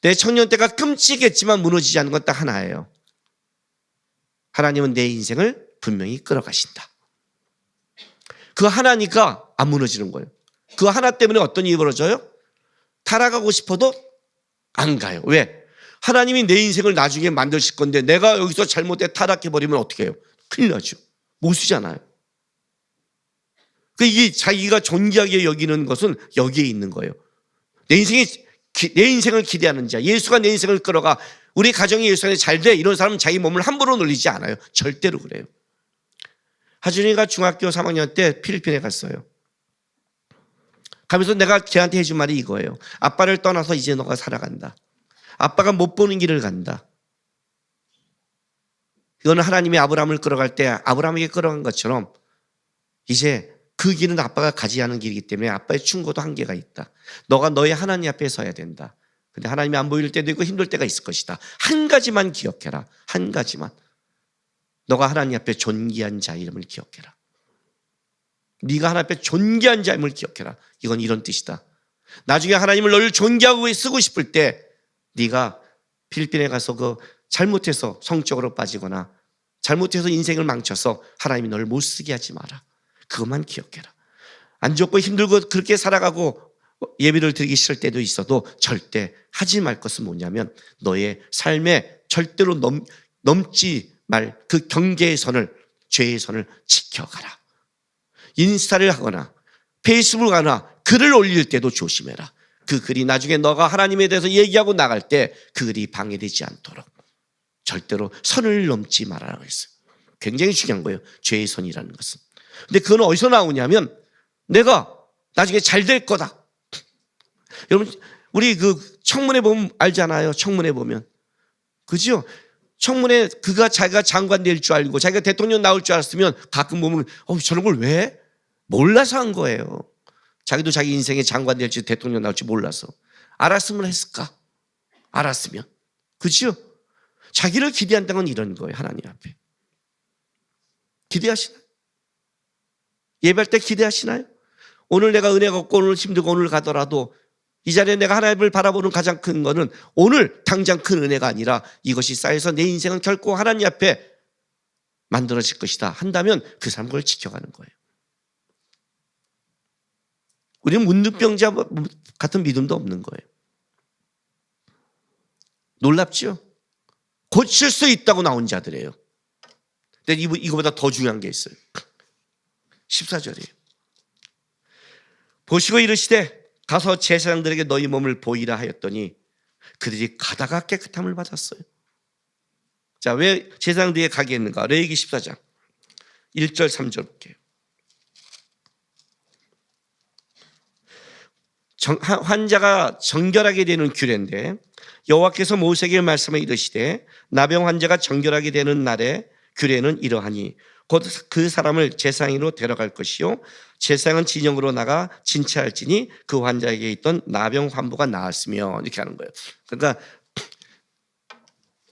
내 청년 때가 끔찍했지만 무너지지 않는 건 딱 하나예요. 하나님은 내 인생을 분명히 끌어가신다. 그 하나니까 안 무너지는 거예요. 그 하나 때문에 어떤 일이 벌어져요? 타락하고 싶어도 안 가요. 왜? 하나님이 내 인생을 나중에 만드실 건데 내가 여기서 잘못해 타락해버리면 어떻게 해요? 큰일 나죠. 못 쓰잖아요. 이게 자기가 존귀하게 여기는 것은 여기에 있는 거예요. 내 인생을 기대하는 자, 예수가 내 인생을 끌어가 우리 가정이 예수 안에 잘 돼, 이런 사람은 자기 몸을 함부로 놀리지 않아요. 절대로 그래요. 하준이가 중학교 3학년 때 필리핀에 갔어요. 가면서 내가 걔한테 해준 말이 이거예요. 아빠를 떠나서 이제 너가 살아간다. 아빠가 못 보는 길을 간다. 이거는 하나님이 아브라함을 끌어갈 때 아브라함에게 끌어간 것처럼 이제 그 길은 아빠가 가지 않은 길이기 때문에 아빠의 충고도 한계가 있다. 너가 너의 하나님 앞에 서야 된다. 근데 하나님이 안 보일 때도 있고 힘들 때가 있을 것이다. 한 가지만 기억해라. 한 가지만. 너가 하나님 앞에 존귀한 자 이름을 기억해라. 네가 하나님 앞에 존귀한 자임을 기억해라. 이건 이런 뜻이다. 나중에 하나님을 너를 존귀하고 쓰고 싶을 때 네가 필리핀에 가서 그 잘못해서 성적으로 빠지거나 잘못해서 인생을 망쳐서 하나님이 너를 못 쓰게 하지 마라. 그것만 기억해라. 안 좋고 힘들고 그렇게 살아가고 예배를 드리기 싫을 때도 있어도 절대 하지 말 것은 뭐냐면 너의 삶에 절대로 넘지 말 그 경계의 선을, 죄의 선을 지켜가라. 인스타를 하거나 페이스북을 하거나 글을 올릴 때도 조심해라. 그 글이 나중에 너가 하나님에 대해서 얘기하고 나갈 때 그 글이 방해되지 않도록 절대로 선을 넘지 말아라고 했어요. 굉장히 중요한 거예요. 죄의 선이라는 것은. 근데 그건 어디서 나오냐면 내가 나중에 잘 될 거다. 여러분 우리 그 청문회 보면 알잖아요. 청문회 보면. 그죠? 청문회 그가 자기가 장관 될 줄 알고 자기가 대통령 나올 줄 알았으면 가끔 보면 저런 걸 왜? 몰라서 한 거예요. 자기도 자기 인생의 장관 될지 대통령 나올지 몰라서. 알았으면 했을까? 알았으면. 그죠? 자기를 기대한다는 건 이런 거예요. 하나님 앞에. 기대하시나요? 예배할 때 기대하시나요? 오늘 내가 은혜가 없고 오늘 힘들고 오늘 가더라도 이 자리에 내가 하나님을 바라보는 가장 큰 거는 오늘 당장 큰 은혜가 아니라 이것이 쌓여서 내 인생은 결코 하나님 앞에 만들어질 것이다 한다면 그 사람 그걸 지켜가는 거예요. 우리는 문둥병자 같은 믿음도 없는 거예요. 놀랍죠? 고칠 수 있다고 나온 자들이에요. 근데 이거보다 더 중요한 게 있어요. 14절이에요. 보시고 이르시되 가서 제사장들에게 너희 몸을 보이라 하였더니 그들이 가다가 깨끗함을 받았어요. 자, 왜 제사장들에게 가게 했는가? 레위기 14장 1절 3절 볼게요. 환자가 정결하게 되는 규례인데 여호와께서 모세에게 말씀을 이르시되 나병 환자가 정결하게 되는 날에 규례는 이러하니 곧 그 사람을 제사장으로 데려갈 것이요 제사장은 진영으로 나가 진찰할지니 그 환자에게 있던 나병 환부가 나았으며 이렇게 하는 거예요. 그러니까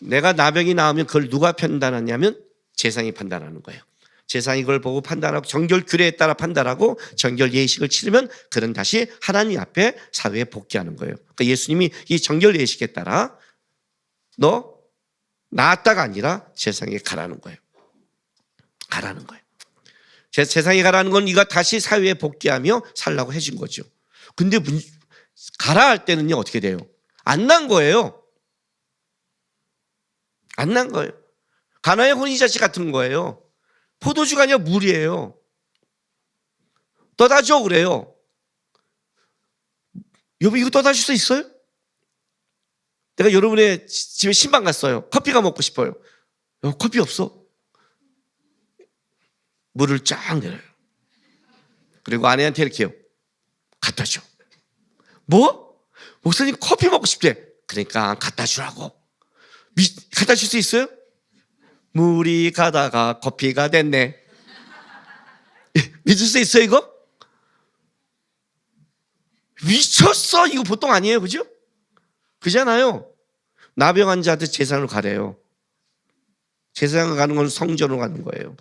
내가 나병이 나오면 그걸 누가 판단하냐면 제사장이 판단하는 거예요. 제사장이 그걸 보고 판단하고 정결 규례에 따라 판단하고 정결 예식을 치르면 그는 다시 하나님 앞에 사회에 복귀하는 거예요. 그러니까 예수님이 이 정결 예식에 따라 너 나았다가 아니라 제사장에 가라는 거예요. 가라는 거예요. 세상에 가라는 건 네가 다시 사회에 복귀하며 살라고 해준 거죠. 근데 가라 할 때는요 어떻게 돼요? 안 난 거예요. 안 난 거예요. 가나의 혼인잔치 같은 거예요. 포도주가 아니라 물이에요. 떠다 줘 그래요. 여보 이거 떠다 줄 수 있어요? 내가 여러분의 집에 신방 갔어요. 커피가 먹고 싶어요. 커피 없어? 물을 쫙 내려요. 그리고 아내한테 이렇게 해요. 갖다 줘. 뭐? 목사님 커피 먹고 싶대. 그러니까 갖다 주라고. 갖다 줄 수 있어요? 물이 가다가 커피가 됐네. 믿을 수 있어요 이거? 미쳤어. 이거 보통 아니에요. 그죠? 그잖아요. 나병 환자한테 제사장으로 가래요. 제사장을 가는 건 성전으로 가는 거예요.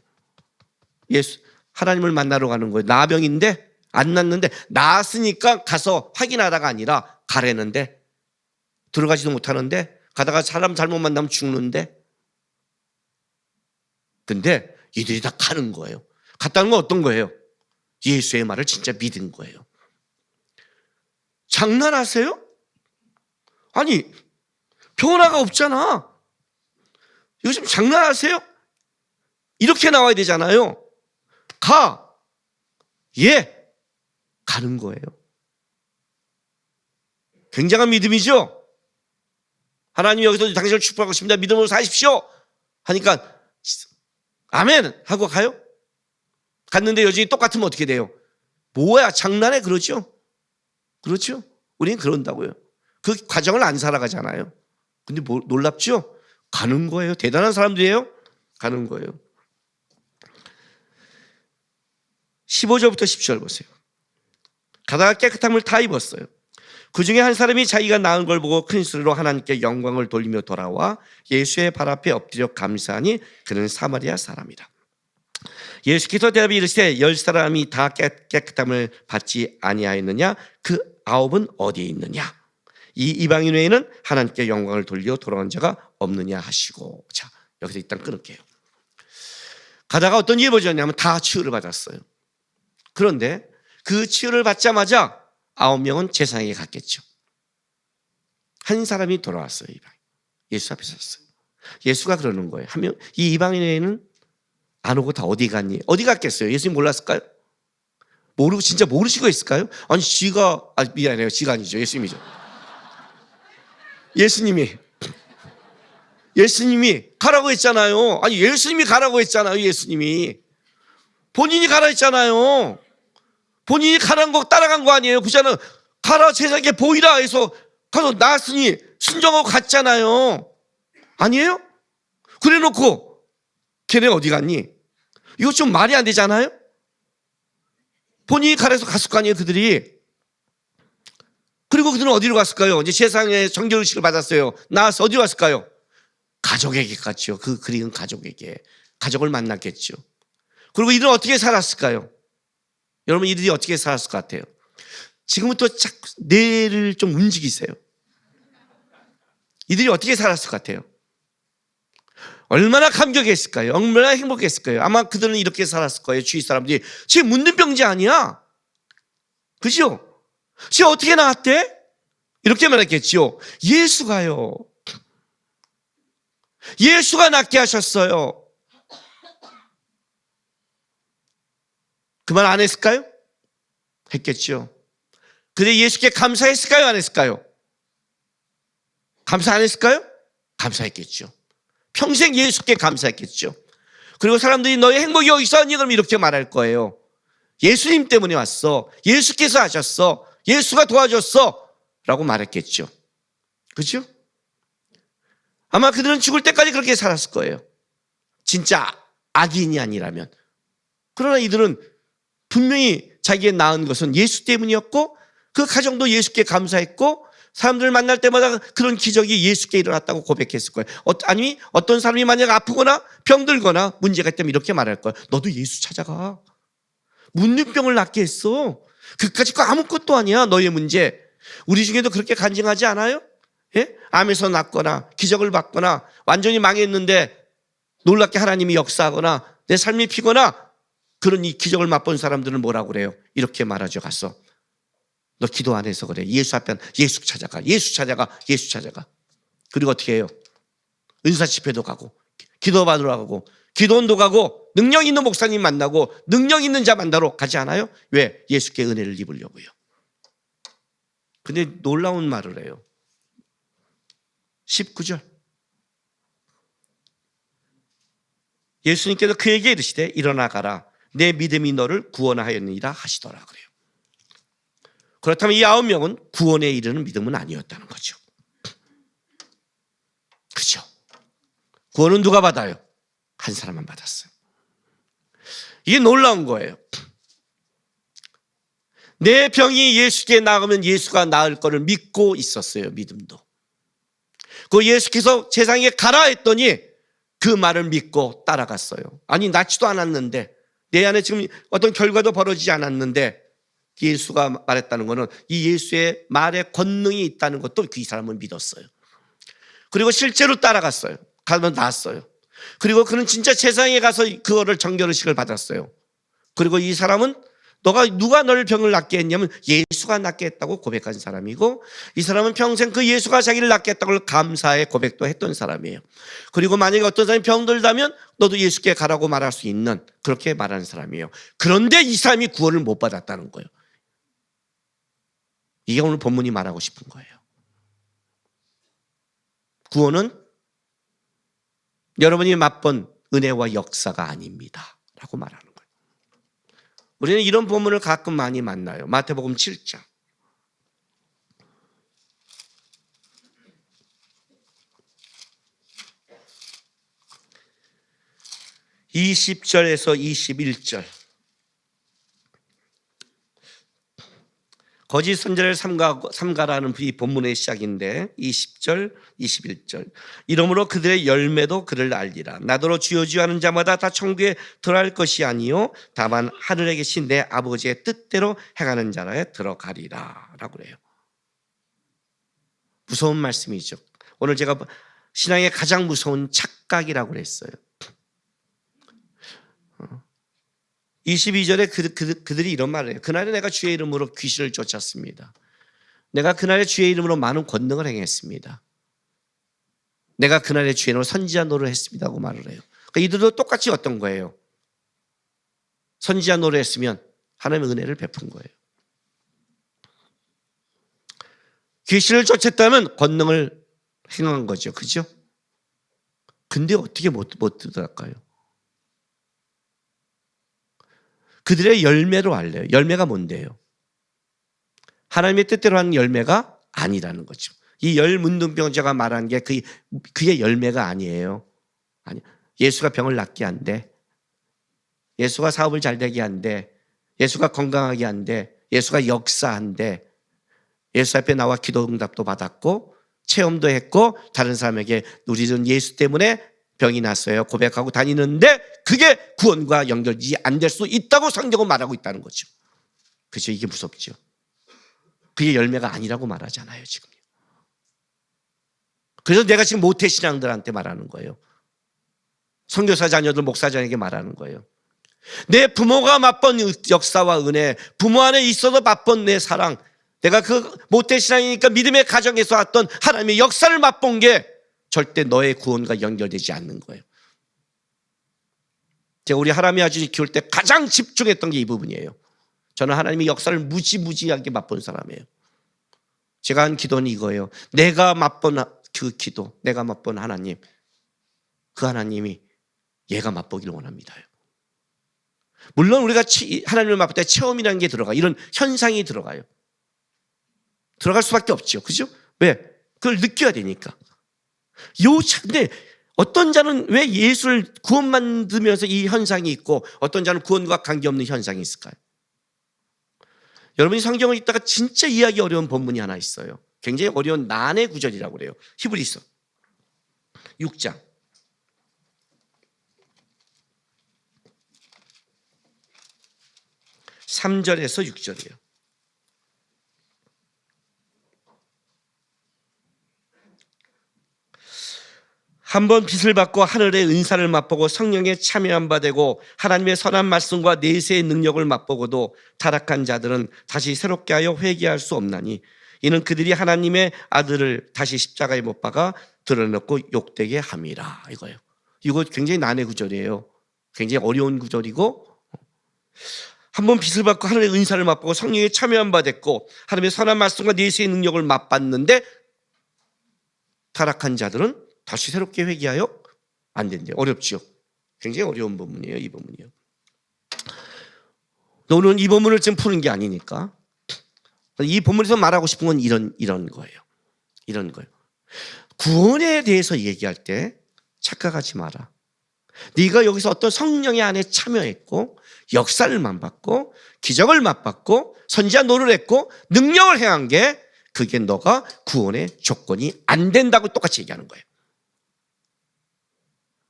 예수 하나님을 만나러 가는 거예요. 나병인데 안 낫는데 나았으니까 가서 확인하다가 아니라 가래는데 들어가지도 못하는데 가다가 사람 잘못 만나면 죽는데 근데 이들이 다 가는 거예요. 갔다는 건 어떤 거예요? 예수의 말을 진짜 믿은 거예요. 장난하세요? 아니 변화가 없잖아. 이거 좀 장난하세요? 이렇게 나와야 되잖아요. 가. 예. 가는 거예요. 굉장한 믿음이죠. 하나님 여기서 당신을 축복하고 싶습니다. 믿음으로 사십시오. 하니까 아멘 하고 가요. 갔는데 여전히 똑같으면 어떻게 돼요? 뭐야 장난해 그러죠. 그렇죠. 우리는 그런다고요. 그 과정을 안 살아가잖아요. 근데 놀랍죠? 가는 거예요. 대단한 사람들이에요. 가는 거예요. 15절부터 10절 보세요. 가다가 깨끗함을 다 입었어요. 그 중에 한 사람이 자기가 나은 걸 보고 큰 소리로 하나님께 영광을 돌리며 돌아와 예수의 발 앞에 엎드려 감사하니 그는 사마리아 사람이라. 예수께서 대답이 이르시되 10사람이 다 깨끗함을 받지 아니하였느냐? 그 9은 어디에 있느냐? 이 이방인 외에는 하나님께 영광을 돌려 돌아온 자가 없느냐 하시고. 자, 여기서 일단 끊을게요. 가다가 어떤 일이 벌어졌냐면 다 치유를 받았어요. 그런데 그 치유를 받자마자 9명은 제사장에게 갔겠죠. 한 사람이 돌아왔어요. 이방인. 예수 앞에 섰어요. 예수가 그러는 거예요. 한 명, 이 이방인 외에는 안 오고 다 어디 갔니? 어디 갔겠어요? 예수님 몰랐을까요? 모르고 진짜 모르시고 있을까요? 아니 미안해요. 지가 아니죠. 예수님이죠. 예수님이 가라고 했잖아요. 아니 예수님이 가라고 했잖아요. 예수님이 본인이 가라 했잖아요. 본인이 가라는 거 따라간 거 아니에요. 그잖아요. 가라 제자에게 보이라 해서 가서 나았으니 순종하고 갔잖아요. 아니에요? 그래 놓고 걔네 어디 갔니? 이거 좀 말이 안 되잖아요. 본인이 가라서 갔을 거 아니에요. 그들이. 그리고 그들은 어디로 갔을까요? 이제 세상에 정결의식을 받았어요. 나와서 어디로 갔을까요? 가족에게 갔죠. 그 그리운 가족에게. 가족을 만났겠죠. 그리고 이들은 어떻게 살았을까요? 여러분 이들이 어떻게 살았을 것 같아요? 지금부터 자꾸 뇌를 좀 움직이세요. 이들이 어떻게 살았을 것 같아요? 얼마나 감격했을까요? 얼마나 행복했을까요? 아마 그들은 이렇게 살았을 거예요. 주위 사람들이 쟤 문둥병자 아니야? 그죠? 쟤 어떻게 나왔대? 이렇게 말했겠지요. 예수가요. 예수가 낫게 하셨어요. 그 말 안 했을까요? 했겠죠. 근데 예수께 감사했을까요? 안 했을까요? 감사 안 했을까요? 감사했겠죠. 평생 예수께 감사했겠죠. 그리고 사람들이 너의 행복이 어디서 왔니? 그럼 이렇게 말할 거예요. 예수님 때문에 왔어. 예수께서 하셨어. 예수가 도와줬어. 라고 말했겠죠. 그렇죠? 아마 그들은 죽을 때까지 그렇게 살았을 거예요. 진짜 악인이 아니라면. 그러나 이들은 분명히 자기의 낳은 것은 예수 때문이었고 그 가정도 예수께 감사했고 사람들을 만날 때마다 그런 기적이 예수께 일어났다고 고백했을 거예요. 아니 어떤 사람이 만약 아프거나 병들거나 문제가 있다면 이렇게 말할 거예요. 너도 예수 찾아가. 문둥병을 낫게 했어. 그까짓 거 아무것도 아니야. 너의 문제. 우리 중에도 그렇게 간증하지 않아요? 예? 암에서 낫거나 기적을 받거나 완전히 망했는데 놀랍게 하나님이 역사하거나 내 삶이 피거나 그런 이 기적을 맛본 사람들은 뭐라고 그래요? 이렇게 말하죠. 가서 너 기도 안 해서 그래. 예수 앞에 예수 찾아가. 예수 찾아가. 예수 찾아가. 그리고 어떻게 해요? 은사 집회도 가고 기도 받으러 가고 기도원도 가고 능력 있는 목사님 만나고 능력 있는 자 만나러 가지 않아요? 왜? 예수께 은혜를 입으려고요. 근데 놀라운 말을 해요. 19절. 예수님께서 그에게 이르시되 일어나 가라. 내 믿음이 너를 구원하였느니라 하시더라 그래요. 그렇다면 이 9명은 구원에 이르는 믿음은 아니었다는 거죠. 그렇죠? 구원은 누가 받아요? 한 사람만 받았어요. 이게 놀라운 거예요. 내 병이 예수께 나가면 예수가 나을 거를 믿고 있었어요. 믿음도. 그 예수께서 세상에 가라 했더니 그 말을 믿고 따라갔어요. 아니 낫지도 않았는데 내 안에 지금 어떤 결과도 벌어지지 않았는데 예수가 말했다는 것은 이 예수의 말에 권능이 있다는 것도 그 이 사람은 믿었어요. 그리고 실제로 따라갔어요. 가면 나았어요. 그리고 그는 진짜 세상에 가서 그거를 정결의식을 받았어요. 그리고 이 사람은 누가 널 병을 낫게 했냐면 예수가 낫게 했다고 고백한 사람이고 이 사람은 평생 그 예수가 자기를 낫게 했다고 감사의 고백도 했던 사람이에요. 그리고 만약에 어떤 사람이 병들다면 너도 예수께 가라고 말할 수 있는 그렇게 말하는 사람이에요. 그런데 이 사람이 구원을 못 받았다는 거예요. 이게 오늘 본문이 말하고 싶은 거예요. 구원은 여러분이 맛본 은혜와 역사가 아닙니다 라고 말하는 거예요. 우리는 이런 본문을 가끔 많이 만나요. 마태복음 7장. (20절에서 21절) 거짓 선지자를 삼가라는 이 본문의 시작인데 20절, 21절. 이러므로 그들의 열매도 그를 알리라. 나더러 주여 주여 하는 자마다 다 천국에 들어갈 것이 아니요 다만 하늘에 계신 내 아버지의 뜻대로 행하는 자라에 들어가리라 라고 그래요. 무서운 말씀이죠. 오늘 제가 신앙의 가장 무서운 착각이라고 그랬어요. 22절에 그들이 이런 말을 해요. 그날에 내가 주의 이름으로 귀신을 쫓았습니다. 내가 그날에 주의 이름으로 많은 권능을 행했습니다. 내가 그날에 주의 이름으로 선지자 노릇을 했습니다 하고 말을 해요. 그러니까 이들도 똑같이 어떤 거예요? 선지자 노릇을 했으면 하나님의 은혜를 베푼 거예요. 귀신을 쫓았다면 권능을 행한 거죠. 그죠? 근데 어떻게 못 들어갈까요? 그들의 열매로 알래요. 열매가 뭔데요? 하나님의 뜻대로 하는 열매가 아니라는 거죠. 이 열문둥병자가 말한 게 그의 열매가 아니에요. 아니, 예수가 병을 낫게 한대. 예수가 사업을 잘 되게 한대. 예수가 건강하게 한대. 예수가 역사한대. 예수 앞에 나와 기도 응답도 받았고 체험도 했고 다른 사람에게 우리는 예수 때문에 병이 났어요 고백하고 다니는데 그게 구원과 연결이 안 될 수 있다고 성경은 말하고 있다는 거죠. 그렇죠? 이게 무섭죠. 그게 열매가 아니라고 말하잖아요 지금. 그래서 내가 지금 모태신앙들한테 말하는 거예요. 선교사 자녀들 목사 자녀에게 말하는 거예요. 내 부모가 맛본 역사와 은혜, 부모 안에 있어도 맛본 내 사랑, 내가 그 모태신앙이니까 믿음의 가정에서 왔던 하나님의 역사를 맛본 게 절대 너의 구원과 연결되지 않는 거예요. 제가 우리 하람이 아주 키울 때 가장 집중했던 게 이 부분이에요. 저는 하나님의 역사를 무지무지하게 맛본 사람이에요. 제가 한 기도는 이거예요. 내가 맛본 그 기도, 내가 맛본 하나님, 그 하나님이 얘가 맛보기를 원합니다. 물론 우리가 하나님을 맛볼 때 체험이라는 게 들어가, 이런 현상이 들어가요. 들어갈 수밖에 없죠. 그죠? 왜? 그걸 느껴야 되니까. 근데 어떤 자는 왜 예수를 구원 만들면서 이 현상이 있고 어떤 자는 구원과 관계없는 현상이 있을까요? 여러분이 성경을 읽다가 진짜 이해하기 어려운 본문이 하나 있어요. 굉장히 어려운 난의 구절이라고 그래요. 히브리서 6장 3절에서 6절이에요. 한번 빛을 받고 하늘의 은사를 맛보고 성령에 참여한 바 되고 하나님의 선한 말씀과 내세의 능력을 맛보고도 타락한 자들은 다시 새롭게 하여 회개할 수 없나니 이는 그들이 하나님의 아들을 다시 십자가에 못 박아 드러놓고 욕되게 함이라. 이거예요. 이거 굉장히 난해 구절이에요. 굉장히 어려운 구절이고, 한번 빛을 받고 하늘의 은사를 맛보고 성령에 참여한 바 됐고 하나님의 선한 말씀과 내세의 능력을 맛봤는데 타락한 자들은 다시 새롭게 회개하여 안 된대요. 어렵죠. 굉장히 어려운 본문이에요. 이 본문이요. 오늘은 이 본문을 지금 푸는 게 아니니까 이 본문에서 말하고 싶은 건 이런 거예요. 이런 거예요. 구원에 대해서 얘기할 때 착각하지 마라. 네가 여기서 어떤 성령의 안에 참여했고 역사를 맛봤고 기적을 맛봤고 선지자 노릇을 했고 능력을 행한 게 그게 너가 구원의 조건이 안 된다고 똑같이 얘기하는 거예요.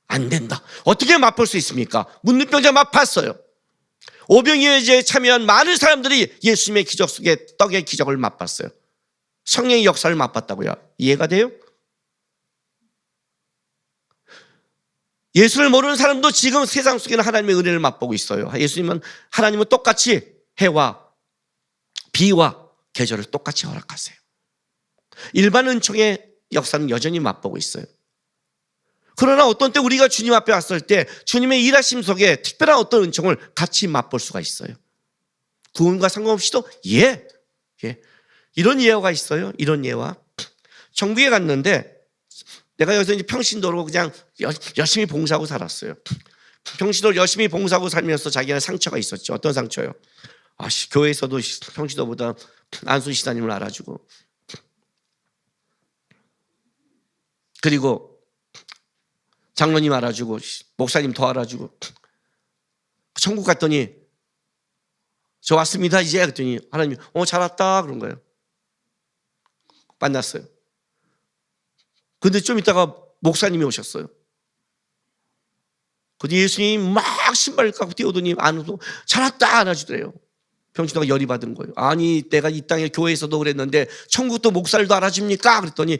안 된다. 어떻게 맛볼 수 있습니까? 문둥병자 맛봤어요. 오병이어제에 참여한 많은 사람들이 예수님의 기적 속에 떡의 기적을 맛봤어요. 성령의 역사를 맛봤다고요. 이해가 돼요? 예수를 모르는 사람도 지금 세상 속에는 하나님의 은혜를 맛보고 있어요. 하나님은 똑같이 해와 비와 계절을 똑같이 허락하세요. 일반 은총의 역사는 여전히 맛보고 있어요. 그러나 어떤 때 우리가 주님 앞에 왔을 때 주님의 일하심 속에 특별한 어떤 은총을 같이 맛볼 수가 있어요. 구원과 상관없이도 이런 예화가 있어요. 이런 예화. 정부에 갔는데 내가 여기서 이제 평신도로 그냥 열심히 봉사하고 살았어요. 평신도를 열심히 봉사하고 살면서 자기는 상처가 있었죠. 어떤 상처요? 교회에서도 평신도보다 안순 시사님을 알아주고, 그리고 장로님 알아주고 목사님 더 알아주고, 천국 갔더니 저 왔습니다 이제. 그랬더니 하나님이 잘 왔다 그런 거예요. 만났어요. 근데 좀 있다가 목사님이 오셨어요. 근데 예수님이 막 신발을 깎고 뛰어오더니 안으로 잘 왔다 안아주더래요. 병준호가 열이 받은 거예요. 아니 내가 이 땅에 교회에서도 그랬는데 천국도 목사들도 알아줍니까? 그랬더니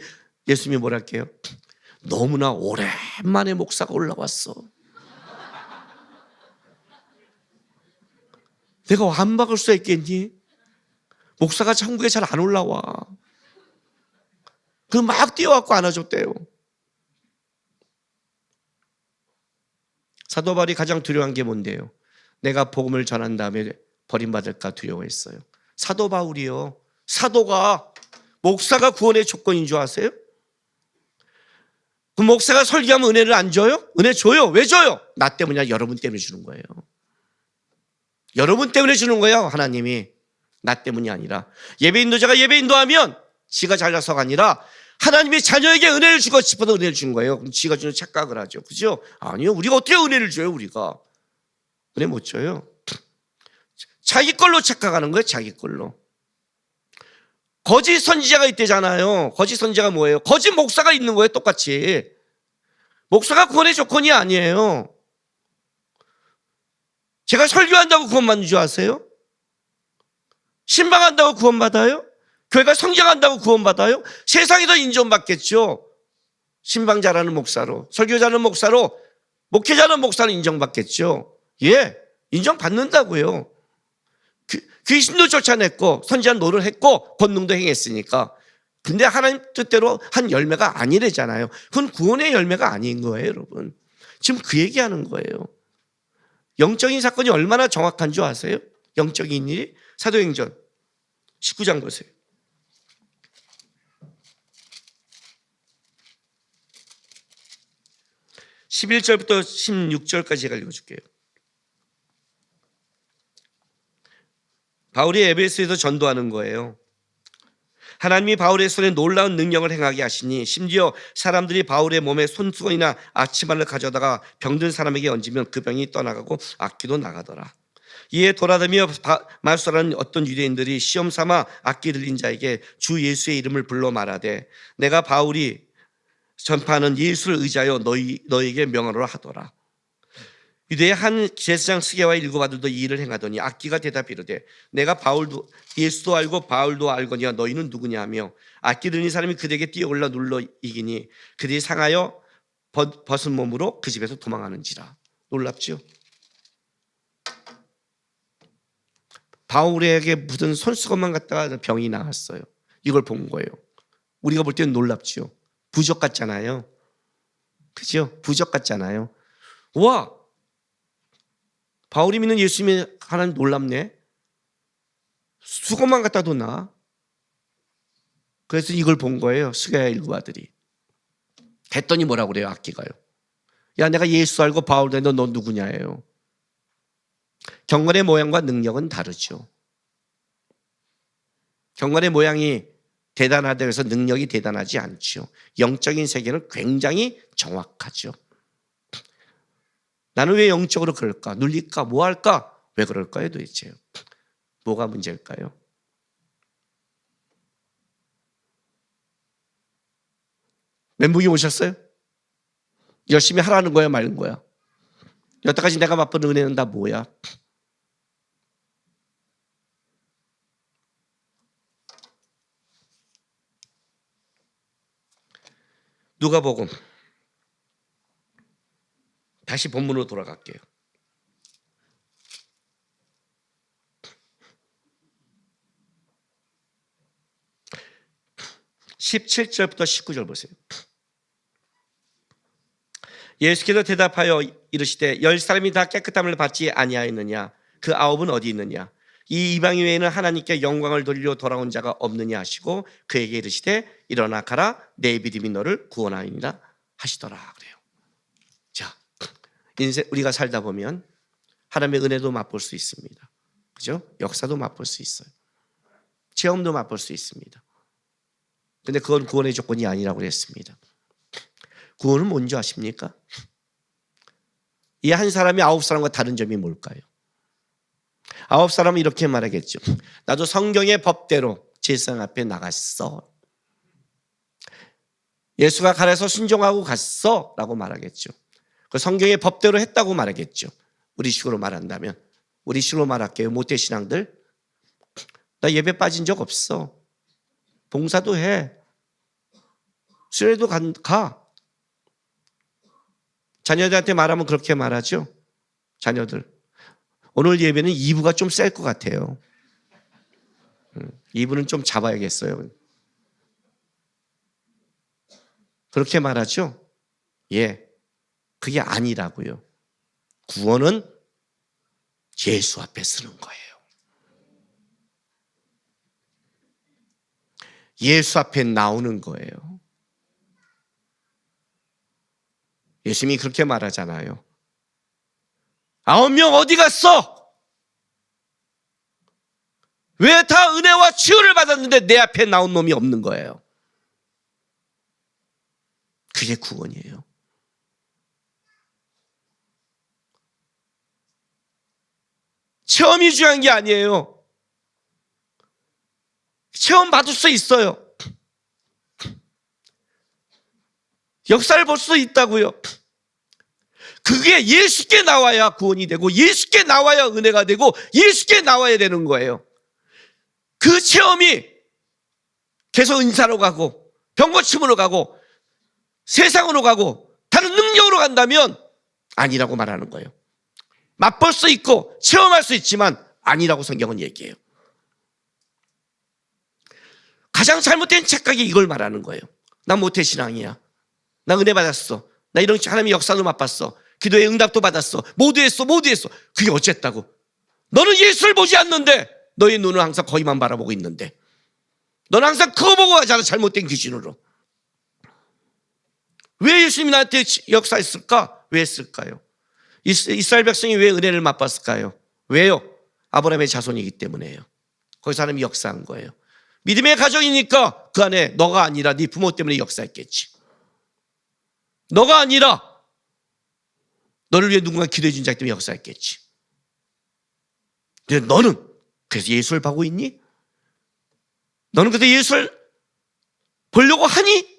예수님이 뭐랄게요? 너무나 오랜만에 목사가 올라왔어. 내가 안 막을 수 있겠니? 목사가 천국에 잘 안 올라와. 그 막 뛰어갖고 안아줬대요. 사도 바울이 가장 두려워한 게 뭔데요? 내가 복음을 전한 다음에 버림받을까 두려워했어요. 사도 바울이요. 사도가 목사가 구원의 조건인 줄 아세요? 그 목사가 설교하면 은혜를 안 줘요? 은혜 줘요. 왜 줘요? 나 때문이야. 여러분 때문에 주는 거예요. 여러분 때문에 주는 거예요. 하나님이. 나 때문이 아니라. 예배 인도자가 예배 인도하면 지가 잘나서가 아니라 하나님이 자녀에게 은혜를 주고 싶어서 은혜를 준 거예요. 그럼 지가 주는 착각을 하죠. 그죠? 아니요. 우리가 어떻게 은혜를 줘요? 우리가. 은혜 못 줘요. 자기 걸로 착각하는 거예요. 자기 걸로. 거짓 선지자가 있대잖아요. 거짓 선지자가 뭐예요? 거짓 목사가 있는 거예요. 똑같이. 목사가 구원의 조건이 아니에요. 제가 설교한다고 구원받는 줄 아세요? 신방한다고 구원받아요? 교회가 성장한다고 구원받아요? 세상에서 인정받겠죠. 신방 잘하는 목사로, 설교 잘하는 목사로, 목회 잘하는 목사는 인정받겠죠. 예, 인정받는다고요. 귀신도 쫓아냈고 선지자 노를 했고 권능도 행했으니까. 근데 하나님 뜻대로 한 열매가 아니래잖아요. 그건 구원의 열매가 아닌 거예요, 여러분. 지금 그 얘기하는 거예요. 영적인 사건이 얼마나 정확한 줄 아세요? 영적인 일이. 사도행전 19장 보세요. 11절부터 16절까지 제가 읽어줄게요. 바울이 에베소에서 전도하는 거예요. 하나님이 바울의 손에 놀라운 능력을 행하게 하시니 심지어 사람들이 바울의 몸에 손수건이나 아치마를 가져다가 병든 사람에게 얹으면 그 병이 떠나가고 악기도 나가더라. 이에 돌아다니며 말소라는 어떤 유대인들이 시험 삼아 악기 들린 자에게 주 예수의 이름을 불러 말하되 내가 바울이 전파하는 예수를 의지하여 너희에게 명하노라 하더라. 유대의 한 제사장 스게와 일곱 아들도 이 일을 행하더니 악기가 대답 이르되 내가 바울도 예수도 알고 바울도 알거니와 너희는 누구냐 하며 악기 들린 사람이 그들에게 뛰어올라 눌러 이기니 그들이 상하여 벗은 몸으로 그 집에서 도망하는지라. 놀랍죠? 바울에게 묻은 손수건만 갖다가 병이 나았어요. 이걸 본 거예요. 우리가 볼 때는 놀랍죠. 부적 같잖아요. 그죠? 부적 같잖아요. 와, 바울이 믿는 예수님이 하나님 놀랍네. 수건만 갖다 뒀나? 그래서 이걸 본 거예요. 스가랴 일곱 아들이. 했더니 뭐라고 그래요? 악기가요. 야, 내가 예수 알고 바울도 알고 너 누구냐예요. 경건의 모양과 능력은 다르죠. 경건의 모양이 대단하다고 해서 능력이 대단하지 않죠. 영적인 세계는 굉장히 정확하죠. 나는 왜 영적으로 그럴까? 눌릴까? 뭐 할까? 왜 그럴까요 도대체? 뭐가 문제일까요? 멘붕이 오셨어요? 열심히 하라는 거야 말는 거야? 여태까지 내가 맛본 은혜는 다 뭐야? 누가복음 다시 본문으로 돌아갈게요. 17절부터 19절 보세요. 예수께서 대답하여 이르시되 10사람이 다 깨끗함을 받지 아니하였느냐? 그 9은 어디 있느냐? 이 이방인 외에는 하나님께 영광을 돌리려 돌아온 자가 없느냐 하시고 그에게 이르시되 일어나 가라 내 믿음이 너를 구원하리라 하시더라 그래요. 자, 인생 우리가 살다 보면 하나님의 은혜도 맛볼 수 있습니다. 그죠? 역사도 맛볼 수 있어요. 체험도 맛볼 수 있습니다. 근데 그건 구원의 조건이 아니라고 그랬습니다. 구원은 뭔지 아십니까? 이 한 사람이 9사람과 다른 점이 뭘까요? 아홉 사람은 이렇게 말하겠죠. 나도 성경의 법대로 제사장 앞에 나갔어. 예수가 가라서 순종하고 갔어 라고 말하겠죠. 그 성경의 법대로 했다고 말하겠죠. 우리 식으로 말한다면. 우리 식으로 말할게요. 모태신앙들, 나 예배 빠진 적 없어. 봉사도 해. 수련회도 가. 자녀들한테 말하면 그렇게 말하죠. 자녀들, 오늘 예배는 2부가 좀 셀 것 같아요. 2부는 좀 잡아야겠어요. 그렇게 말하죠. 예, 그게 아니라고요. 구원은 예수 앞에 쓰는 거예요. 예수 앞에 나오는 거예요. 예수님이 그렇게 말하잖아요. 9명 어디 갔어? 왜 다 은혜와 치유를 받았는데 내 앞에 나온 놈이 없는 거예요? 그게 구원이에요. 체험이 중요한 게 아니에요. 체험 받을 수 있어요. 역사를 볼 수 있다고요. 그게 예수께 나와야 구원이 되고 예수께 나와야 은혜가 되고 예수께 나와야 되는 거예요. 그 체험이 계속 은사로 가고 병고침으로 가고 세상으로 가고 다른 능력으로 간다면 아니라고 말하는 거예요. 맛볼 수 있고 체험할 수 있지만 아니라고 성경은 얘기해요. 가장 잘못된 착각이 이걸 말하는 거예요. 나 모태신앙이야. 나 은혜 받았어. 나 이런 하나님의 역사도 맛봤어. 기도의 응답도 받았어. 모두 했어. 그게 어쨌다고? 너는 예수를 보지 않는데 너의 눈은 항상 거기만 바라보고 있는데 너는 항상 그거 보고 가잖아. 잘못된 기준으로. 왜 예수님이 나한테 역사했을까? 왜 했을까요? 이스라엘 백성이 왜 은혜를 맛봤을까요? 왜요? 아브라함의 자손이기 때문에요. 거기서 하나님이 역사한 거예요. 믿음의 가정이니까 그 안에 너가 아니라 네 부모 때문에 역사했겠지. 너가 아니라 너를 위해 누군가 기도해 준 자 때문에 역사했겠지. 근데 너는 그래서 예수를 보고 있니? 너는 그래서 예수를 보려고 하니?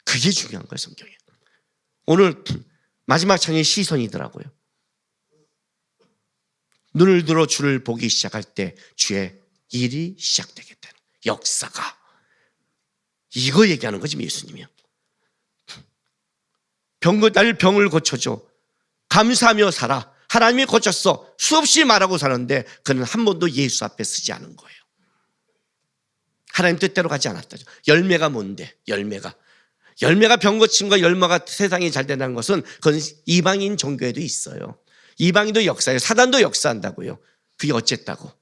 그게 중요한 거예요, 성경에. 오늘 마지막 장의 시선이더라고요. 눈을 들어 주를 보기 시작할 때 주의 일이 시작되겠다는 역사가. 이거 얘기하는 거지 예수님이요. 나를 병을 고쳐줘. 감사하며 살아. 하나님이 고쳤어. 수없이 말하고 사는데 그는 한 번도 예수 앞에 쓰지 않은 거예요. 하나님 뜻대로 가지 않았다죠. 열매가 뭔데? 열매가 병 고침과 열매가 세상이 잘 된다는 것은 그건 이방인 종교에도 있어요. 이방인도 역사해요. 사단도 역사한다고요. 그게 어쨌다고?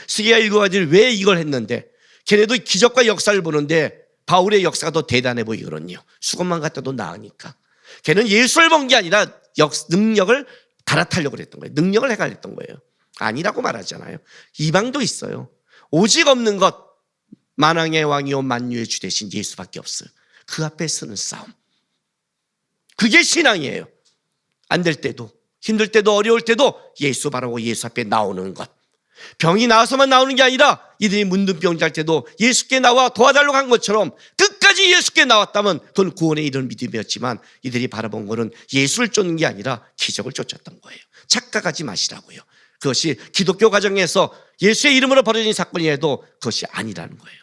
스기야 일곱 가지를 왜 이걸 했는데 걔네도 기적과 역사를 보는데 바울의 역사가 더 대단해 보이거든요. 수건만 갖다도 나으니까. 걔는 예수를 본 게 아니라 능력을 갈아타려고 했던 거예요. 능력을 해가렸던 거예요. 아니라고 말하잖아요. 이방도 있어요. 오직 없는 것, 만왕의 왕이요 만유의 주 대신 예수밖에 없어요. 그 앞에 쓰는 싸움. 그게 신앙이에요. 안 될 때도, 힘들 때도, 어려울 때도 예수 바라고 예수 앞에 나오는 것. 병이 나와서만 나오는 게 아니라 이들이 문둥병 잘 때도 예수께 나와 도와달라고 한 것처럼 끝까지 예수께 나왔다면 그건 구원에 이르는 믿음이었지만 이들이 바라본 것은 예수를 쫓는 게 아니라 기적을 쫓았던 거예요. 착각하지 마시라고요. 그것이 기독교 가정에서 예수의 이름으로 벌어진 사건이라도 그것이 아니라는 거예요.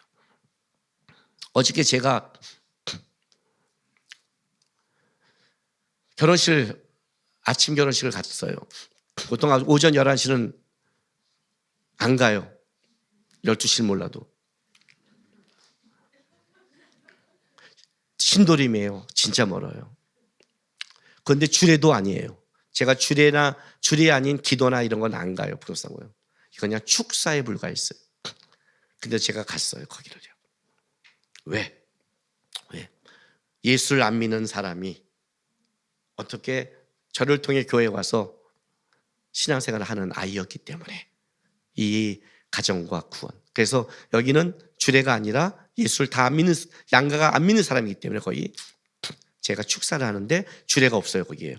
어저께 제가 아침 결혼식을 갔어요. 보통 오전 11시는 안 가요. 12시는 몰라도. 신도림이에요. 진짜 멀어요. 그런데 주례도 아니에요. 제가 주례 아닌 기도나 이런 건 안 가요. 부럽사고요. 이건 그냥 축사에 불과했어요. 근데 제가 갔어요. 거기를요. 왜? 예수를 안 믿는 사람이 어떻게 저를 통해 교회에 와서 신앙생활을 하는 아이였기 때문에 이 가정과 구원. 그래서 여기는 주례가 아니라 예수를 다 안 믿는, 양가가 안 믿는 사람이기 때문에 거의 제가 축사를 하는데 주례가 없어요. 거기에요.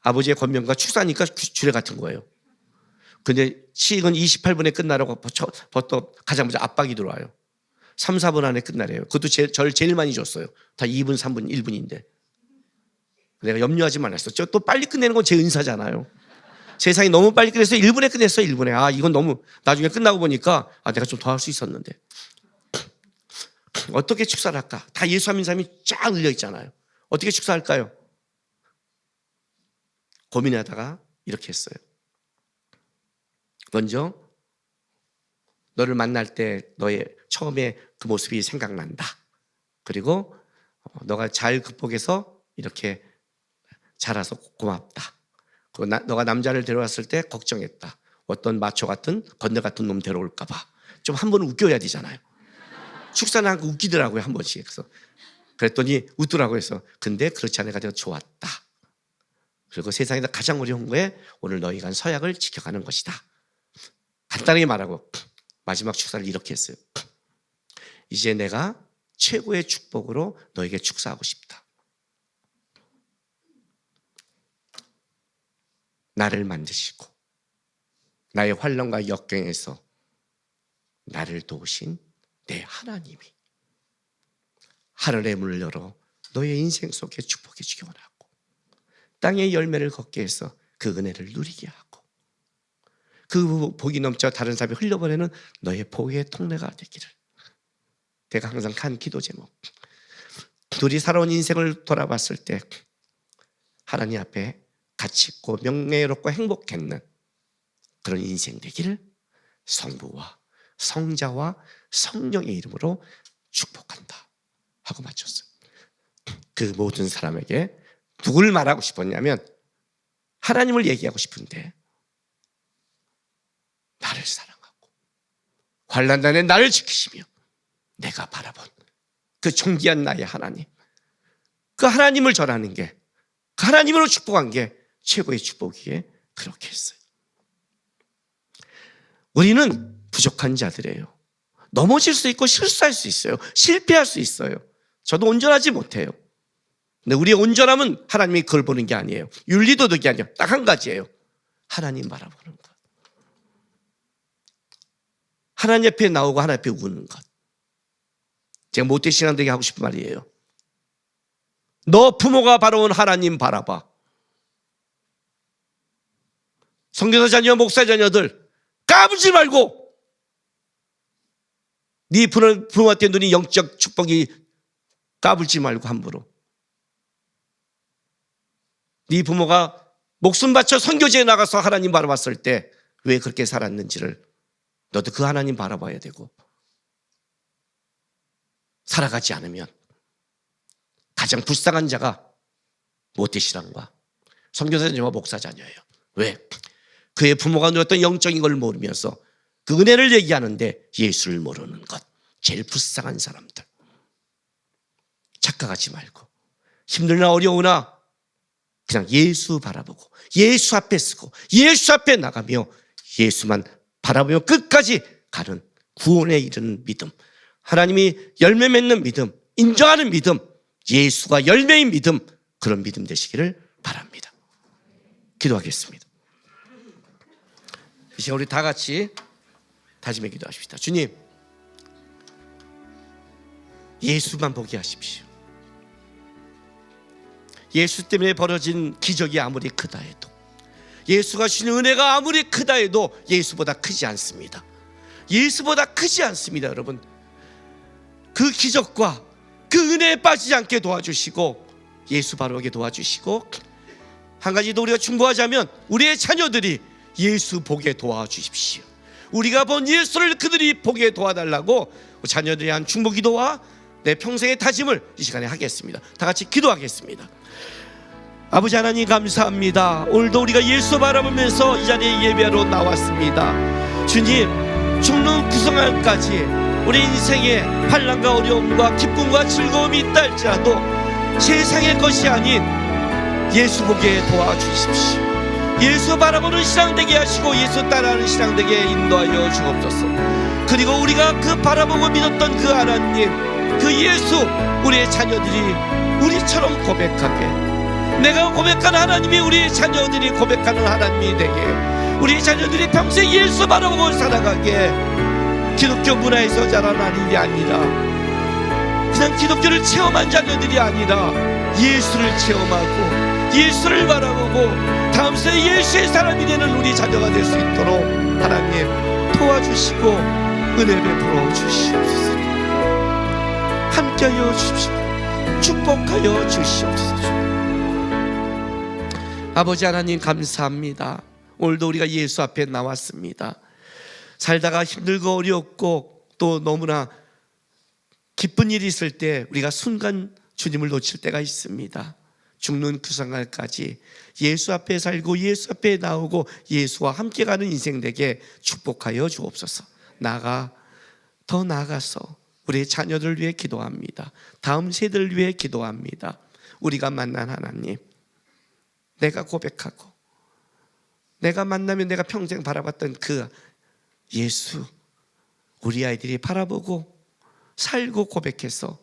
아버지의 권면과 축사니까 주례 같은 거예요. 근데 시익은 28분에 끝나라고 벌써 가장 먼저 압박이 들어와요. 3, 4분 안에 끝나래요. 그것도 저를 제일 많이 줬어요. 다 2분, 3분, 1분인데. 내가 염려하지 말았어. 또 빨리 끝내는 건 제 은사잖아요. 세상이 너무 빨리 끝내서 1분에 끝냈어요. 1분에. 아, 이건 너무 나중에 끝나고 보니까 내가 좀 더 할 수 있었는데. 어떻게 축사를 할까? 다 예수 믿는 사람이 쫙 늘려 있잖아요. 어떻게 축사할까요? 고민하다가 이렇게 했어요. 먼저 너를 만날 때 너의 처음에 그 모습이 생각난다. 그리고 너가 잘 극복해서 이렇게 자라서 고맙다. 그리고 너가 남자를 데려왔을 때 걱정했다. 어떤 마초 같은 건너 같은 놈 데려올까 봐. 좀 한 번은 웃겨야 되잖아요. 축사는 하고 웃기더라고요, 한 번씩. 그래서 그랬더니 웃더라고요. 해서 근데 그렇지 않으니까 내가 좋았다. 그리고 세상에서 가장 어려운 거에 오늘 너희가 한 서약을 지켜가는 것이다. 간단하게 말하고 마지막 축사를 이렇게 했어요. 이제 내가 최고의 축복으로 너에게 축사하고 싶다. 나를 만드시고 나의 환난과 역경에서 나를 도우신 내 하나님이 하늘의 문을 열어 너의 인생 속에 축복해 주기 원하고 땅의 열매를 걷게 해서 그 은혜를 누리게 하고 그 복이 넘쳐 다른 사람이 흘려보내는 너의 복의 통로가 되기를. 내가 항상 한 기도 제목. 둘이 살아온 인생을 돌아봤을 때 하나님 앞에 가치 있고 명예롭고 행복했는 그런 인생 되기를 성부와 성자와 성령의 이름으로 축복한다 하고 마쳤어요. 그 모든 사람에게 누굴 말하고 싶었냐면 하나님을 얘기하고 싶은데 나를 사랑하고 환난단에 나를 지키시며 내가 바라본 그 존귀한 나의 하나님, 그 하나님을 전하는 게, 그 하나님으로 축복한 게 최고의 축복이기에 그렇게 했어요. 우리는 부족한 자들이에요. 넘어질 수 있고 실수할 수 있어요. 실패할 수 있어요. 저도 온전하지 못해요. 근데 우리의 온전함은 하나님이 그걸 보는 게 아니에요. 윤리도덕이 아니에요. 딱 한 가지예요. 하나님 바라보는 것. 하나님 옆에 나오고 하나님 옆에 우는 것. 제가 모태 신앙들에게 하고 싶은 말이에요. 너 부모가 바라본 하나님 바라봐. 선교사 자녀, 목사 자녀들 까불지 말고 네 부모한테 눈이 영적 축복이 까불지 말고 함부로. 네 부모가 목숨 바쳐 선교지에 나가서 하나님 바라봤을 때 왜 그렇게 살았는지를 너도 그 하나님 바라봐야 되고 살아가지 않으면 가장 불쌍한 자가 모태신앙과 선교사 자녀와 목사 자녀예요. 왜? 그의 부모가 누렸던 영적인 걸 모르면서 그 은혜를 얘기하는데 예수를 모르는 것. 제일 불쌍한 사람들. 착각하지 말고 힘들나 어려우나 그냥 예수 바라보고 예수 앞에 쓰고 예수 앞에 나가며 예수만 바라보며 끝까지 가는 구원에 이르는 믿음, 하나님이 열매 맺는 믿음, 인정하는 믿음, 예수가 열매인 믿음, 그런 믿음 되시기를 바랍니다. 기도하겠습니다. 이 시간 우리 다 같이 다짐해 기도하십시다. 주님, 예수만 보게 하십시오. 예수 때문에 벌어진 기적이 아무리 크다 해도, 예수가 주신 은혜가 아무리 크다 해도 예수보다 크지 않습니다. 예수보다 크지 않습니다. 여러분, 그 기적과 그 은혜에 빠지지 않게 도와주시고 예수 바라보게 도와주시고, 한 가지 더 우리가 충고하자면 우리의 자녀들이 예수 보게 도와주십시오. 우리가 본 예수를 그들이 보게 도와달라고 자녀들이 한 충고 기도와 내 평생의 다짐을 이 시간에 하겠습니다. 다 같이 기도하겠습니다. 아버지 하나님 감사합니다. 오늘도 우리가 예수 바라보면서 이 자리에 예배하러 나왔습니다. 주님, 죽는 구성함까지 우리 인생에 환난과 어려움과 기쁨과 즐거움이 있다 할지라도 세상의 것이 아닌 예수 보게 도와주십시오. 예수 바라보는 신앙 되게 하시고 예수 따라하는 신앙 되게 인도하여 주옵소서. 그리고 우리가 그 바라보고 믿었던 그 하나님, 그 예수, 우리의 자녀들이 우리처럼 고백하게, 내가 고백하는 하나님이 우리의 자녀들이 고백하는 하나님이 되게, 우리 자녀들이 평생 예수 바라보고 살아가게, 기독교 문화에서 자라난 일이 아니라 그냥 기독교를 체험한 자녀들이 아니라 예수를 체험하고 예수를 바라보고 다음 세대 예수의 사람이 되는 우리 자녀가 될 수 있도록 하나님 도와주시고 은혜 베풀어 주시옵소서. 함께하여 주십시오. 축복하여 주시옵소서. 아버지 하나님 감사합니다. 오늘도 우리가 예수 앞에 나왔습니다. 살다가 힘들고 어렵고 또 너무나 기쁜 일이 있을 때 우리가 순간 주님을 놓칠 때가 있습니다. 죽는 그 순간까지 예수 앞에 살고 예수 앞에 나오고 예수와 함께 가는 인생 되게 축복하여 주옵소서. 더 나아가서 우리의 자녀들 위해 기도합니다. 다음 세대를 위해 기도합니다. 우리가 만난 하나님, 내가 고백하고 내가 만나면 내가 평생 바라봤던 그 예수, 우리 아이들이 바라보고 살고 고백해서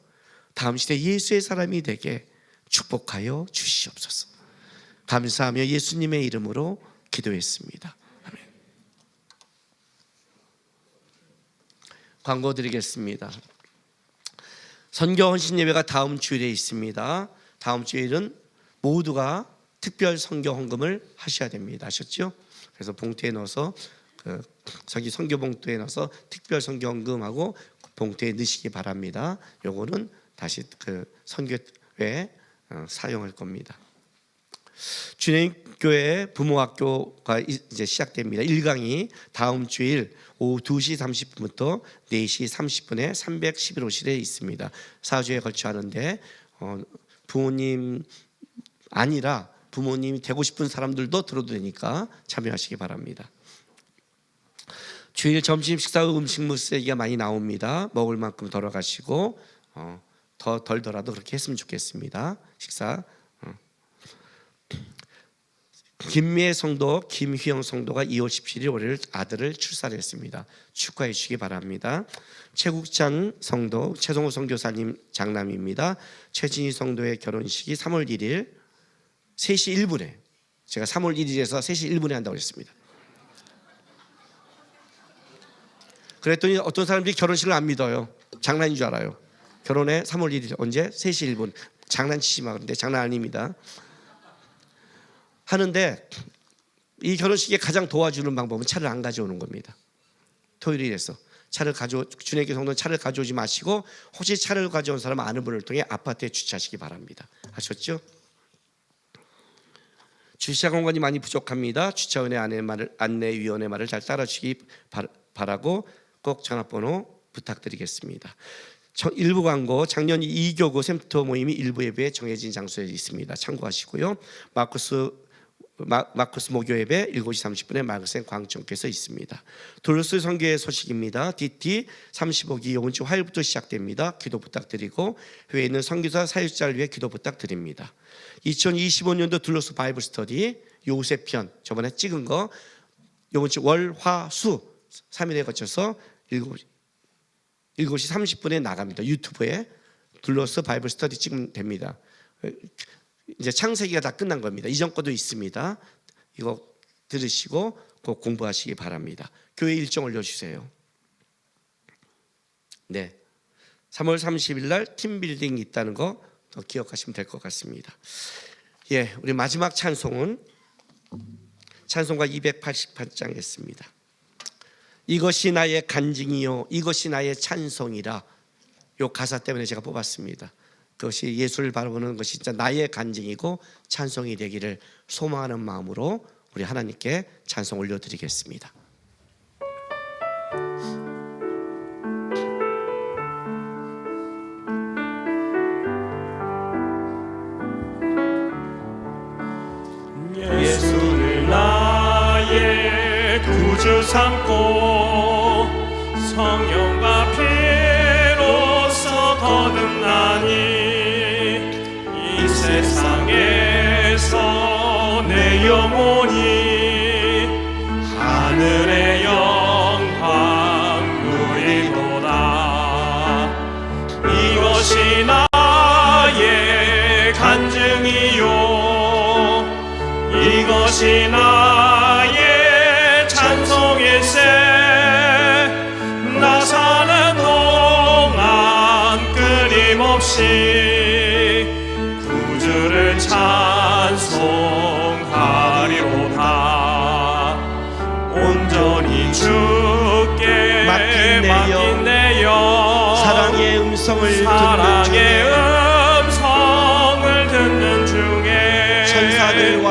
다음 시대 예수의 사람이 되게 축복하여 주시옵소서. 감사하며 예수님의 이름으로 기도했습니다. 아멘. 광고 드리겠습니다. 선교 헌신 예배가 다음 주일에 있습니다. 다음 주일은 모두가 특별 선교 헌금을 하셔야 됩니다. 아셨죠? 그래서 봉투에 넣어서 저기 선교 봉투에 넣어서 특별 선교 헌금하고 봉투에 넣으시기 바랍니다. 요거는 다시 그 선교회 사용할 겁니다. 주님교회 부모학교가 이제 시작됩니다. 1강이 다음 주일 오후 2시 30분부터 4시 30분에 311호실에 있습니다. 4주에 걸쳐 하는데 부모님 아니라 부모님이 되고 싶은 사람들도 들어도 되니까 참여하시기 바랍니다. 주일 점심 식사 후 음식물 쓰레기가 많이 나옵니다. 먹을 만큼 덜어가시고 더 덜더라도 그렇게 했으면 좋겠습니다. 식사. 김미애 성도, 김휘영 성도가 2월 17일 월요일 아들을 출산을 했습니다. 축하해 주시기 바랍니다. 최국장 성도, 최성호 선교사님 장남입니다. 최진희 성도의 결혼식이 3월 1일 3시 1분에, 제가 3월 1일에서 3시 1분에 한다고 했습니다. 그랬더니 어떤 사람들이 결혼식을 안 믿어요. 장난인 줄 알아요. 결혼해 3월 1일 언제? 3시 1분. 장난치지 마. 그런데 장난 아닙니다. 하는데 이 결혼식에 가장 도와주는 방법은 차를 안 가져오는 겁니다. 토요일에서 주님께 성도는 차를 가져오지 마시고 혹시 차를 가져온 사람 아는 분을 통해 아파트에 주차하시기 바랍니다. 아셨죠? 주차 공간이 많이 부족합니다. 주차원의 안내위원의 말을 잘 따라주시기 바라고 꼭 전화번호 부탁드리겠습니다. 일부 광고, 작년 2교구 샘터 모임이 일부 예배에 정해진 장소에 있습니다. 참고하시고요. 마크스 목요 예배 7시 30분에 마크스 광청께서 있습니다. 돌로스 선교회 소식입니다. DT 35기 이번 주 화요일부터 시작됩니다. 기도 부탁드리고 회에 있는 선교사 사역자를 위해 기도 부탁드립니다. 2025년도 둘러스 바이블 스터디 요셉편 저번에 찍은 거 이번 주 월, 화, 수 3일에 거쳐서 7시 30분에 나갑니다. 유튜브에 둘러스 바이블 스터디 찍으면 됩니다. 이제 창세기가 다 끝난 겁니다. 이전 것도 있습니다. 이거 들으시고 꼭 공부하시기 바랍니다. 교회 일정 올려주세요. 네, 3월 30일 날 팀빌딩이 있다는 거 더 기억하시면 될 것 같습니다. 예, 우리 마지막 찬송은 찬송가 288장 했습니다. 이것이 나의 간증이요 이것이 나의 찬송이라. 요 가사 때문에 제가 뽑았습니다. 그것이 예수를 바라보는 것이 진짜 나의 간증이고 찬송이 되기를 소망하는 마음으로 우리 하나님께 찬송 올려드리겠습니다. 예수를 나의 구주 삼고 성령과 피로써 거듭나니 이 세상에서 내 영혼이 하늘의 영광 누리도다. 이것이 나의 간증이요 이것이 나의 온전히 주께 맡긴 내 영 사랑의 음성을 사랑의 음성을 듣는 중에 천사들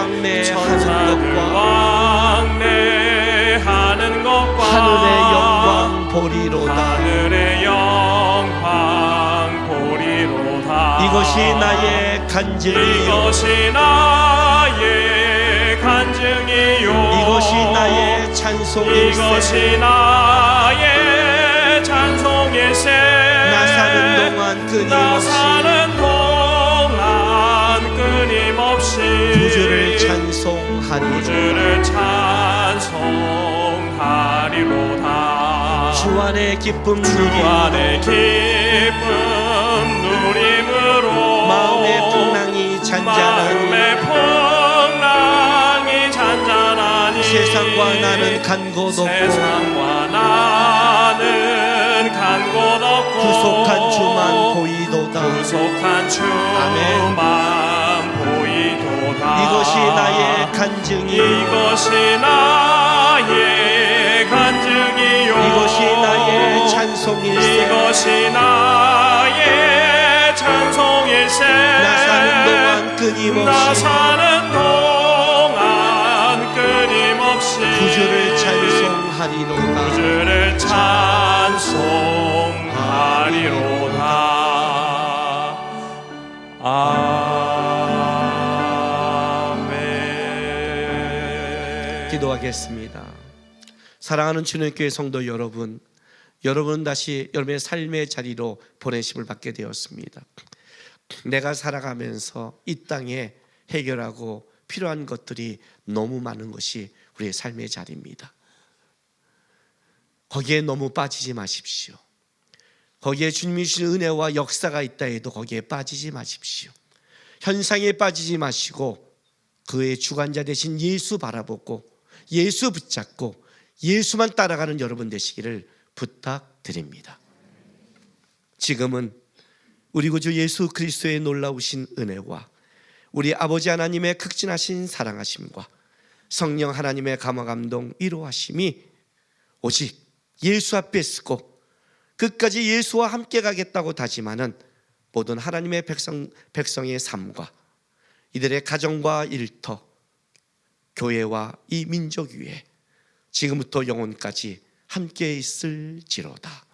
왕래하는 것과 하늘의 영광 보리로다. 하늘의 영광 보리로다. 이것이 나의 간증이요, 이것이 나의 간증이요, 이것이 나의 찬송일세. 이것이 나의 찬송일세. 나 사는 동안 나 끊임없이 사는 동안 끊임없이 구주를 찬송하리로다. 주를 찬송하리로다. 주 안의 기쁨 주 안의 누리므로 기쁨 누림으로 마음의 풍랑이 잔잔하니 마음의 풍랑이 잔잔하니 세상과 나는 간 곳 없고 세상과 나는 간 곳 없고 구속한 주만 보이도다. 구속한 주만 보이도다. 이것이 나의 간증이요, 이것이 나의 간증이요, 이것이 나의 찬송일세. 이것이 나의 찬송일세. 나 사는 동안 나 끊임없이 사는 동안 끊임없이 구주를 찬송하리로다. 구주를 찬송하리로다. 아멘. 기도하겠습니다. 사랑하는 주님교회 성도 여러분, 여러분은 다시 여러분의 삶의 자리로 보내심을 받게 되었습니다. 내가 살아가면서 이 땅에 해결하고 필요한 것들이 너무 많은 것이 우리의 삶의 자리입니다. 거기에 너무 빠지지 마십시오. 거기에 주님이 주신 은혜와 역사가 있다 해도 거기에 빠지지 마십시오. 현상에 빠지지 마시고 그의 주관자 되신 예수 바라보고 예수 붙잡고 예수만 따라가는 여러분 되시기를 부탁드립니다. 지금은 우리 구주 예수 그리스도의 놀라우신 은혜와 우리 아버지 하나님의 극진하신 사랑하심과 성령 하나님의 감화감동 위로하심이 오직 예수 앞에 쓰고 끝까지 예수와 함께 가겠다고 다짐하는 모든 하나님의 백성의 삶과 이들의 가정과 일터, 교회와 이 민족 위에 지금부터 영혼까지 함께 있을지로다.